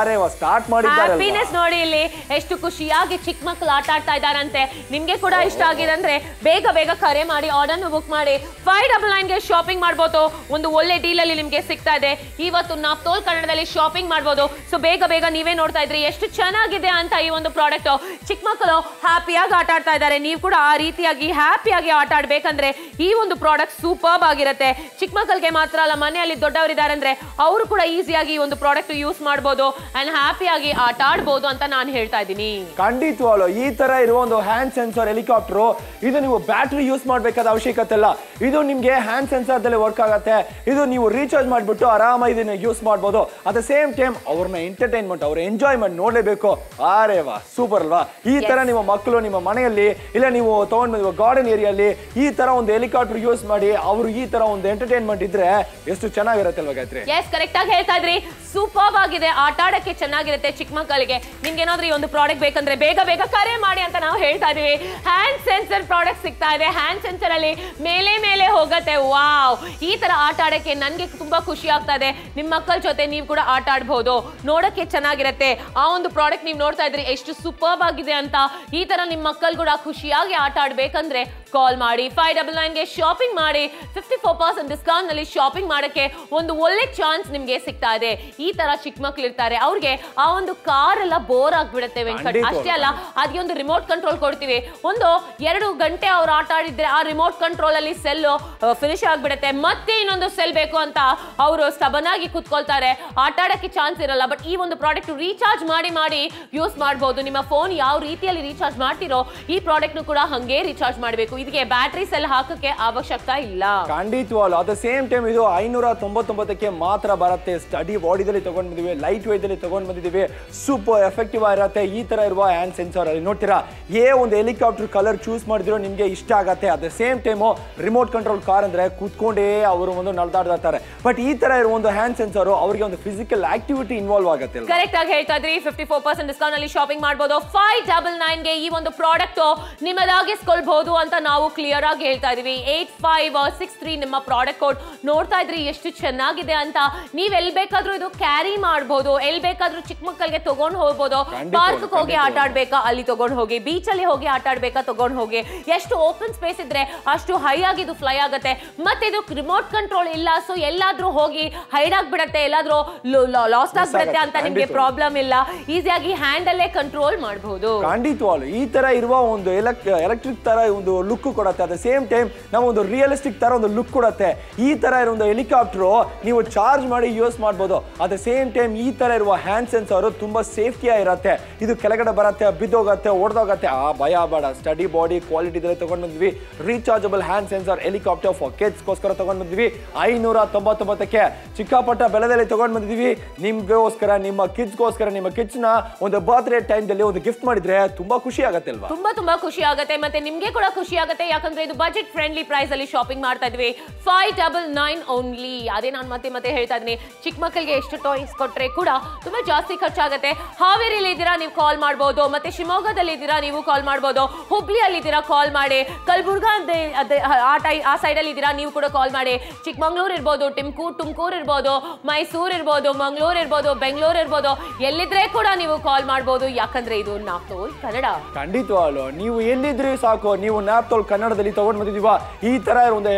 ಸ್ಟಾರ್ಟ್ ಮಾಡಿದ್ದಾರೆ. ಹ್ಯಾಪಿನೆಸ್ ನೋಡಿ ಇಲ್ಲಿ ಎಷ್ಟು ಖುಷಿಯಾಗಿ ಚಿಕ್ಕ ಮಕ್ಕಳು ಆಟ ಆಡ್ತಾ ಇದ್ದಾರಂತೆ. ನಿಮ್ಗೆ ಕೂಡ ಇಷ್ಟ ಆಗಿದೆ ಅಂದ್ರೆ ಬೇಗ ಬೇಗ ಕರೆ ಮಾಡಿ ಆರ್ಡರ್ನ ಬುಕ್ ಮಾಡಿ 599ಗೆ ಶಾಪಿಂಗ್ ಮಾಡಬಹುದು. ಒಂದು ಒಳ್ಳೆ ಡೀಲ್ ಅಲ್ಲಿ ನಿಮ್ಗೆ ಸಿಗ್ತಾ ಇದೆ. ಇವತ್ತು ನಾವು ತೋಲ್ ಕನ್ನಡದಲ್ಲಿ ಶಾಪಿಂಗ್ ಮಾಡಬಹುದು. ಸೊ ಬೇಗ ಬೇಗ ನೀವೇ ನೋಡ್ತಾ ಇದ್ರಿ ಎಷ್ಟು ಚೆನ್ನಾಗಿದೆ ಅಂತ ಈ ಒಂದು ಪ್ರಾಡಕ್ಟ್. ಚಿಕ್ಕ ಮಕ್ಕಳು ಹ್ಯಾಪಿಯಾಗಿ ಆಟ ಆಡ್ತಾ ಇದ್ದಾರೆ. ನೀವು ಕೂಡ ಆ ರೀತಿಯಾಗಿ ಹ್ಯಾಪಿಯಾಗಿ ಆಟ ಆಡ್ಬೇಕಂದ್ರೆ ಈ ಒಂದು ಪ್ರಾಡಕ್ಟ್ ಸೂಪರ್ಬ್ ಆಗಿರುತ್ತೆ. ಚಿಕ್ಕ ಮಕ್ಕಳಿಗೆ ಮಾತ್ರ ಅಲ್ಲ, ಮನೆಯಲ್ಲಿ ದೊಡ್ಡವರಿದ್ದಾರೆ ಅಂದ್ರೆ ಅವರು ಕೂಡ ಈಸಿಯಾಗಿ ಈ ಒಂದು ಪ್ರಾಡಕ್ಟ್ ಯೂಸ್ ಮಾಡಬಹುದು ಅಂಡ್ ಹ್ಯಾಪಿಯಾಗಿ ಆಟ ಆಡಬಹುದು ಅಂತ ನಾನು ಹೇಳ್ತಾ ಇದ್ದೀನಿ. ಖಂಡಿತವಾಗ್ಲು ಈ ತರ ಇರುವ ಒಂದು ಹ್ಯಾಂಡ್ ಸೆನ್ಸರ್ ಹೆಲಿಕಾಪ್ಟರ್ ಇದು ನೀವು ಬ್ಯಾಟರಿ ಯೂಸ್ ಮಾಡಬೇಕಾದ ಅವಶ್ಯಕತೆ ಇಲ್ಲ. ಇದು ನಿಮಗೆ ಹ್ಯಾಂಡ್ ಸೆನ್ಸರ್ ದಲ್ಲಿ ವರ್ಕ್ ಆಗುತ್ತೆ. ಇದು ನೀವು ರೀಚಾರ್ಜ್ ಮಾಡಿಬಿಟ್ಟು ಆರಾಮಾಗಿ ಇದನ್ನ ಯೂಸ್ ಮಾಡಬಹುದು. ಅಟ್ ದ ಸೇಮ್ ಟೈಮ್ ಅವ್ರನ್ನ ಎಂಟರ್ಟೈನ್ಮೆಂಟ್, ಅವ್ರ ಎಂಜಾಯ್ಮೆಂಟ್ ನೋಡಲೇಬೇಕು. ಅರೆ ವಾ, ಸೂಪರ್ ಅಲ್ವಾ? ಈ ತರ ನಿಮ್ಮ ಮಕ್ಕಳು ನಿಮ್ಮ ಮನೆಯಲ್ಲಿ ಇಲ್ಲ ನೀವು ತಗೊಂಡ್ ಬಂದಿರುವ ಗಾರ್ಡನ್ ಏರಿಯಲ್ಲಿ ಈ ತರ ಒಂದು ಹೆಲಿಕಾಪ್ಟರ್ ಯೂಸ್ ಮಾಡಿ ಅವರು ಈ ತರ ಒಂದು ಎಂಟರ್ಟೈನ್ಮೆಂಟ್ ಇದ್ರೆ ಎಷ್ಟು ಚೆನ್ನಾಗಿರುತ್ತೆ ಅಲ್ವಾ ಗಾಯತ್ರಿ? ಎಸ್, ಕರೆಕ್ಟ್ ಆಗಿ ಹೇಳ್ತಾ ಇದ್ರಿ. ಸೂಪರ್ಬ್ ಆಗಿದೆ, ಆಟ ಆಡಕ್ಕೆ ಚೆನ್ನಾಗಿರುತ್ತೆ ಚಿಕ್ಕ ಮಕ್ಕಳಿಗೆ. ನಿಮ್ಗೆ ಏನಾದ್ರೂ ಈ ಒಂದು ಪ್ರಾಡಕ್ಟ್ ಬೇಕಂದ್ರೆ ಬೇಗ ಬೇಗ ಕರೆ ಮಾಡಿ ಅಂತ ನಾವು ಹೇಳ್ತಾ ಇದೀವಿ. ಹ್ಯಾಂಡ್ ಸೆನ್ಸರ್ ಪ್ರಾಡಕ್ಟ್ ಸಿಗ್ತಾ ಇದೆ. ಹ್ಯಾಂಡ್ ಸೆನ್ಸರ್ ಅಲ್ಲಿ ಮೇಲೆ ಮೇಲೆ ಹೋಗತ್ತೆ. ವಾವ್, ಈ ತರ ಆಟ ಆಡಕ್ಕೆ ನನ್ಗೆ ತುಂಬಾ ಖುಷಿ ಆಗ್ತಾ ಇದೆ. ನಿಮ್ಮ ಮಕ್ಕಳ ಜೊತೆ ನೀವು ಕೂಡ ಆಟ ಆಡಬಹುದು, ನೋಡಕ್ಕೆ ಚೆನ್ನಾಗಿರುತ್ತೆ. ಆ ಒಂದು ಪ್ರಾಡಕ್ಟ್ ನೀವು ನೋಡ್ತಾ ಇದ್ರಿ ಎಷ್ಟು ಸೂಪರ್ಬ್ ಆಗಿದೆ ಅಂತ. ಈ ತರ ನಿಮ್ಮ ಮಕ್ಕಳು ಕೂಡ ಖುಷಿಯಾಗಿ ಆಟ ಆಡ್ಬೇಕಂದ್ರೆ ಕಾಲ್ ಮಾಡಿ. 599ಗೆ ಶಾಪಿಂಗ್ ಮಾಡಿ 54% ಡಿಸ್ಕೌಂಟ್ ನಲ್ಲಿ ಶಾಪಿಂಗ್ ಮಾಡಕ್ಕೆ ಒಂದು ಒಳ್ಳೆ ಚಾನ್ಸ್ ನಿಮ್ಗೆ ಸಿಗ್ತಾ ಇದೆ. ಈ ತರ ಚಿಕ್ಕ ಮಕ್ಳು ಇರ್ತಾರೆ, ಅವ್ರಿಗೆ ಆ ಒಂದು ಕಾರ್ ಎಲ್ಲ ಬೋರ್ ಆಗ್ಬಿಡುತ್ತೆ ವೆಂಕಟ್. ಅಷ್ಟೇ ಅಲ್ಲ, ಅದಕ್ಕೆ ಒಂದು ರಿಮೋಟ್ ಕಂಟ್ರೋಲ್ ಕೊಡ್ತೀವಿ. ಒಂದು 2 ಗಂಟೆ ಅವ್ರು ಆಟ ಆಡಿದ್ರೆ ಆ ರಿಮೋಟ್ ಕಂಟ್ರೋಲ್ ಅಲ್ಲಿ ಸೆಲ್ ಫಿನಿಶ್ ಆಗ್ಬಿಡುತ್ತೆ, ಮತ್ತೆ ಇನ್ನೊಂದು ಸೆಲ್ ಬೇಕು ಅಂತ ಅವರು ಸ್ಟಬನ್ ಆಗಿ ಕುತ್ಕೊಳ್ತಾರೆ, ಆಟ ಆಡಕ್ಕೆ ಚಾನ್ಸ್ ಇರಲ್ಲ. ಬಟ್ ಈ ಒಂದು ಪ್ರಾಡಕ್ಟ್ ರೀಚಾರ್ಜ್ ಮಾಡಿ ಯೂಸ್ ಮಾಡಬಹುದು. ನಿಮ್ಮ ಫೋನ್ ಯಾವ ರೀತಿಯಲ್ಲಿ ರೀಚಾರ್ಜ್ ಮಾಡ್ತಿರೋ ಈ ಪ್ರಾಡಕ್ಟ್ ಕೂಡ ಹಂಗೆ ರೀಚಾರ್ಜ್ ಮಾಡಬೇಕು. ಇದಕ್ಕೆ ಬ್ಯಾಟರಿ ಸೆಲ್ ಹಾಕಕ್ಕೆ ಅವಶ್ಯಕತೆ ಇಲ್ಲ. ಖಂಡಿತವಾಗ್ಲು. ಅಟ್ ದ ಸೇಮ್ ಟೈಮ್ ಇದು 599ಕ್ಕೆ ಮಾತ್ರ ಬರುತ್ತೆ. ಸ್ಟಡಿ ಬಾಡಿದಲ್ಲಿ ತಗೊಂಡ್ ಬಂದಿವಿ, ಲೈಟ್ ವೇಟ್ ಅಲ್ಲಿ ತಗೊಂಡ್ ಬಂದಿದ್ದೀವಿ, ಸೂಪರ್ ಎಫೆಕ್ಟಿವ್ ಆಗಿರುತ್ತೆ. ಈ ತರ ಇರುವ ಹ್ಯಾಂಡ್ ಸೆನ್ಸರ್ ಅಲ್ಲಿ ನೋಡ್ತೀರಾ, ಒಂದು ಹೆಲಿಕಾಪ್ಟರ್ ಕಲರ್ ಚೂಸ್ ಮಾಡಿದ್ರು ನಿಮ್ಗೆ ಇಷ್ಟ ಆಗತ್ತೆ. At the same time remote control car ಅಂದ್ರೆ ಕೂತ್ಕೊಂಡೇ ಅವರು ಒಂದು ನಡೆದಾಡ್ತಾರೆ. ಬಟ್ ಈ ತರ ಇರುವ ಒಂದು ಹ್ಯಾಂಡ್ ಸೆನ್ಸರ್ ಅವರಿಗೆ ಒಂದು ಫಿಸಿಕಲ್ ಆಕ್ಟಿವಿಟಿ ಇನ್ವಾಲ್ವ್ ಆಗುತ್ತೆ. ಕರೆಕ್ಟ್ ಆಗಿ ಹೇಳ್ತಾ ಇದ್ರಿ. 54% ಡಿಸ್ಕೌಂಟ್ ಅಲ್ಲಿ ಶಾಪಿಂಗ್ ಮಾಡಬಹುದು. 599ಗೆ ಈ ಒಂದು ಪ್ರಾಡಕ್ಟ್ ನಿಮ್ಮದಾಗಿಸ್ಕೊಳ್ಬಹುದು ಅಂತ ನಾವು ಕ್ಲಿಯರ್ ಆಗಿ ಹೇಳ್ತಾ ಇದೀವಿ. 8563 ನಿಮ್ಮ ಪ್ರಾಡಕ್ಟ್ ಕೋಡ್. ನೋಡ್ತಾ ಇದ್ರಿ ಎಷ್ಟು ಚೆನ್ನಾಗಿದೆ ಅಂತ. ನೀವ್ ಎಲ್ ಬೇಕಾದ್ರೂ ಇದು ಕ್ಯಾರಿ ಮಾಡಬಹುದು, ಎಲ್ ಬೇಕಾದ್ರೂ ಚಿಕ್ಕ ಮಕ್ಕಳಿಗೆ ತಗೊಂಡ್ ಹೋಗ್ಬೋದು. ಪಾರ್ಕ್ ಹೋಗಿ ಆಟ ಆಡ್ಬೇಕಾ ಅಲ್ಲಿ ತಗೊಂಡ್ ಹೋಗಿ, ಬೀಚ್ ಅಲ್ಲಿ ಹೋಗಿ ಆಟ ಆಡ್ಬೇಕಾ ತಗೊಂಡ್ ಹೋಗಿ. ಎಷ್ಟು ಓಪನ್ ಸ್ಪೇಸ್ ಇದ್ರೆ ಅಷ್ಟು ಹೈ ಆಗಿ ಇದು ಫ್ಲೈ ಆಗುತ್ತೆ. ಮತ್ತೆ ಇದು ರಿಮೋಟ್ ಕಂಟ್ರೋಲ್ ಇಲ್ಲ, ಸೊ ಎಲ್ಲಾದ್ರೂ ಹೋಗಿ ಹೈಡ್ ಆಗ್ಬಿಡತ್ತೆ, ಎಲ್ಲಾದ್ರೂ ಲಾಸ್ಟ್ ಆಗ್ಬಿಡತ್ತೆ ಅಂತ ನಿಮ್ಗೆ ಪ್ರಾಬ್ಲಮ್ ಇಲ್ಲ. ಈಸಿಯಾಗಿ ಹ್ಯಾಂಡ್ ಅಲ್ಲೇ ಕಂಟ್ರೋಲ್ ಮಾಡಬಹುದು. ಖಂಡಿತವಾಗ್ಲು ಈ ತರ ಇರುವ ಒಂದು ಎಲೆಕ್ಟ್ರಿಕ್ ತರ ಒಂದು ಲುಕ್ ಕೊಡುತ್ತೆ. ಅಟ್ ದ ಸೇಮ್ ಟೈಮ್ ನಾವು ಒಂದು ರಿಯಲಿಸ್ಟಿಕ್ ತರ ಒಂದು ಲುಕ್ ಕೊಡುತ್ತೆ. ಈ ತರ ಇರೋ ಒಂದು ಹೆಲಿಕಾಪ್ಟರ್ ನೀವು ಚಾರ್ಜ್ ಮಾಡಿ ಯೂಸ್ ಮಾಡಬಹುದು. ಅಟ್ ದ ಸೇಮ್ ಟೈಮ್ ಈ ತರ ಇರುವ ಹ್ಯಾಂಡ್ ಸೆನ್ಸರ್ ತುಂಬಾ ಸೇಫ್ಟಿ ಆಗಿರುತ್ತೆ. ಇದು ಕೆಳಗಡೆ ಬರುತ್ತೆ, ಬಿದ್ದೋಗತ್ತೆ, ಒಡೆದೋಗತ್ತೆ, ಆ ಭಯ ಬೇಡ. ಸ್ಟಡಿ ಬಾಡಿ ಕ್ವಾಲಿಟಿ ತಗೊಂಡ್ ಬಂದ್ವಿ. Rechargeable hand sensor helicopter for kids ಗೋಸ್ಕರ ತಗೊಂಡ್ ಬಂದ್ವಿ. 599ಕ್ಕೆ ಚಿಕ್ಕಪಟ್ಟ ಬೆಲೆದಲ್ಲಿ ತಗೊಂಡ್ ಬಂದಿದ್ವಿ. ನಿಮ್ಗೋಸ್ಕರ, ನಿಮ್ಮ ಕಿಡ್ಸ್ಗೋಸ್ಕರ, ನಿಮ್ಮ ಕಿಡ್ಸ್ ನ ಒಂದು ಬರ್ತ್ಡೇ ಟೈಮ್ ದಲ್ಲಿ ಒಂದು ಗಿಫ್ಟ್ ಮಾಡಿದ್ರೆ ತುಂಬಾ ಖುಷಿ ಆಗುತ್ತೆ ಅಲ್ವಾ? ತುಂಬಾ ಖುಷಿ ಆಗುತ್ತೆ. ಮತ್ತೆ ನಿಮ್ಗೆ ಕೂಡ ಖುಷಿ ಆಗುತ್ತೆ, ಯಾಕಂದ್ರೆ ಇದು ಬಜೆಟ್ ಫ್ರೆಂಡ್ಲಿ ಪ್ರೈಸ್ ಅಲ್ಲಿ ಶಾಪಿಂಗ್ ಮಾಡ್ತಾ ಇದ್ವಿ. 599 ಓನ್ಲಿ. ಅದೇ ನಾನು ಮತ್ತೆ ಹೇಳ್ತಾ ಇದೀನಿ, ಚಿಕ್ಕ ಮಕ್ಕಳಿಗೆ ಎಷ್ಟು ಟಾಯ್ಸ್ ಕೊಟ್ರೆ ಕೂಡ ತುಂಬಾ ಜಾಸ್ತಿ ಖರ್ಚಾಗುತ್ತೆ. ಹಾವೇರಿಯಲ್ಲಿ ಇದ್ದೀರಾ ನೀವು ಕಾಲ್ ಮಾಡಬಹುದು, ಮತ್ತೆ ಶಿವಮೊಗ್ಗದಲ್ಲಿ ಇದ್ದೀರಾ ನೀವು ಕಾಲ್ ಮಾಡಬಹುದು, ಹುಬ್ಳಿಯಲ್ಲಿ ಇದ್ದೀರಾ ಕಾಲ್ ಮಾಡಿ, ಕಲಬುರ್ಗಾ ಆ ಸೈಡ್ ಅಲ್ಲಿ ಇದ್ದೀರಾ ನೀವು ಕೂಡ ಕಾಲ್ ಮಾಡಿ. ಚಿಕ್ಕಮಂಗ್ಳೂರ್ ಇರ್ಬೋದು, ತುಮಕೂರು ಇರ್ಬೋದು, ಮೈಸೂರು ಇರ್ಬೋದು, ಮಂಗಳೂರು ಇರ್ಬೋದು, ಬೆಂಗಳೂರು ಇರ್ಬೋದು, ಎಲ್ಲಿದ್ರೆ ಕೂಡ ನೀವು ಕಾಲ್ ಮಾಡಬಹುದು. ಯಾಕಂದ್ರೆ ಇದು ನ್ಯಾಪ್ತೋಲ್ ಕನ್ನಡ. ಖಂಡಿತವಾಗ್ಲು ನೀವು ಎಲ್ಲಿದ್ರಿ ಸಾಕು, ನೀವು ನ್ಯಾಪ್ತೋಲ್ ಕನ್ನಡದಲ್ಲಿ ತಗೊಂಡ್ ಬಂದಿದೀವ. ಈ ತರ ಒಂದು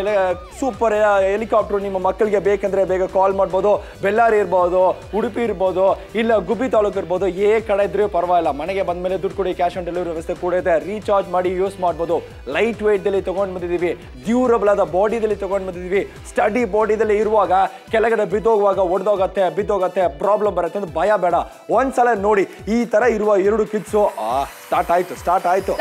ಸೂಪರ್ ಹೆಲಿಕಾಪ್ಟರ್ ನಿಮ್ಮ ಮಕ್ಕಳಿಗೆ ಬೇಕಂದ್ರೆ ಬೇಗ ಕಾಲ್ ಮಾಡಬಹುದು. ಬೆಳ್ಳಾರಿ ಇರ್ಬೋದು, ಉಡುಪಿ ಇರ್ಬೋದು, ಇಲ್ಲ ಗುಬ್ಬಿ ತಾಲೂಕು ಇರ್ಬೋದು, ಕಡೆ ಇದ್ರೂ ಪರವಾಗಿಲ್ಲ. ಮನೆಗೆ ಬಂದ ಮೇಲೆ ದುಡ್ಡು ಕೊಡಿ, ಕ್ಯಾಶ್ ಆನ್ ಡೆಲಿವರಿ ವ್ಯವಸ್ಥೆ ಕೂಡ ಇದೆ. ರೀಚಾರ್ಜ್ ಮಾಡಿ ಯೂಸ್ ಮಾಡಬಹುದು. ಲೈಟ್ ವೇಟ್ ದಲ್ಲಿ ತಗೊಂಡ್ ಬಂದಿದೀವಿ, ಡ್ಯೂರಬಲ್ ಆದ ಬಾಡಿದಲ್ಲಿ ತಗೊಂಡ್ ಬಂದಿದೀವಿ. ಸ್ಟಡಿ ಬಾಡಿದಲ್ಲಿ ಇರುವಾಗ ಕೆಳಗಡೆ ಬಿದ್ದೋಗುವಾಗ ಬಿದ್ದೋಗತ್ತೆ, ಪ್ರಾಬ್ಲಮ್ ಬರುತ್ತೆ ಅಂತ ಭಯ ಬೇಡ. ಒಂದ್ಸಲ ನೋಡಿ, ಈ ತರ ಇರುವ 2 ಕಿಡ್ಸು ಸ್ಟಾರ್ಟ್ ಆಯ್ತು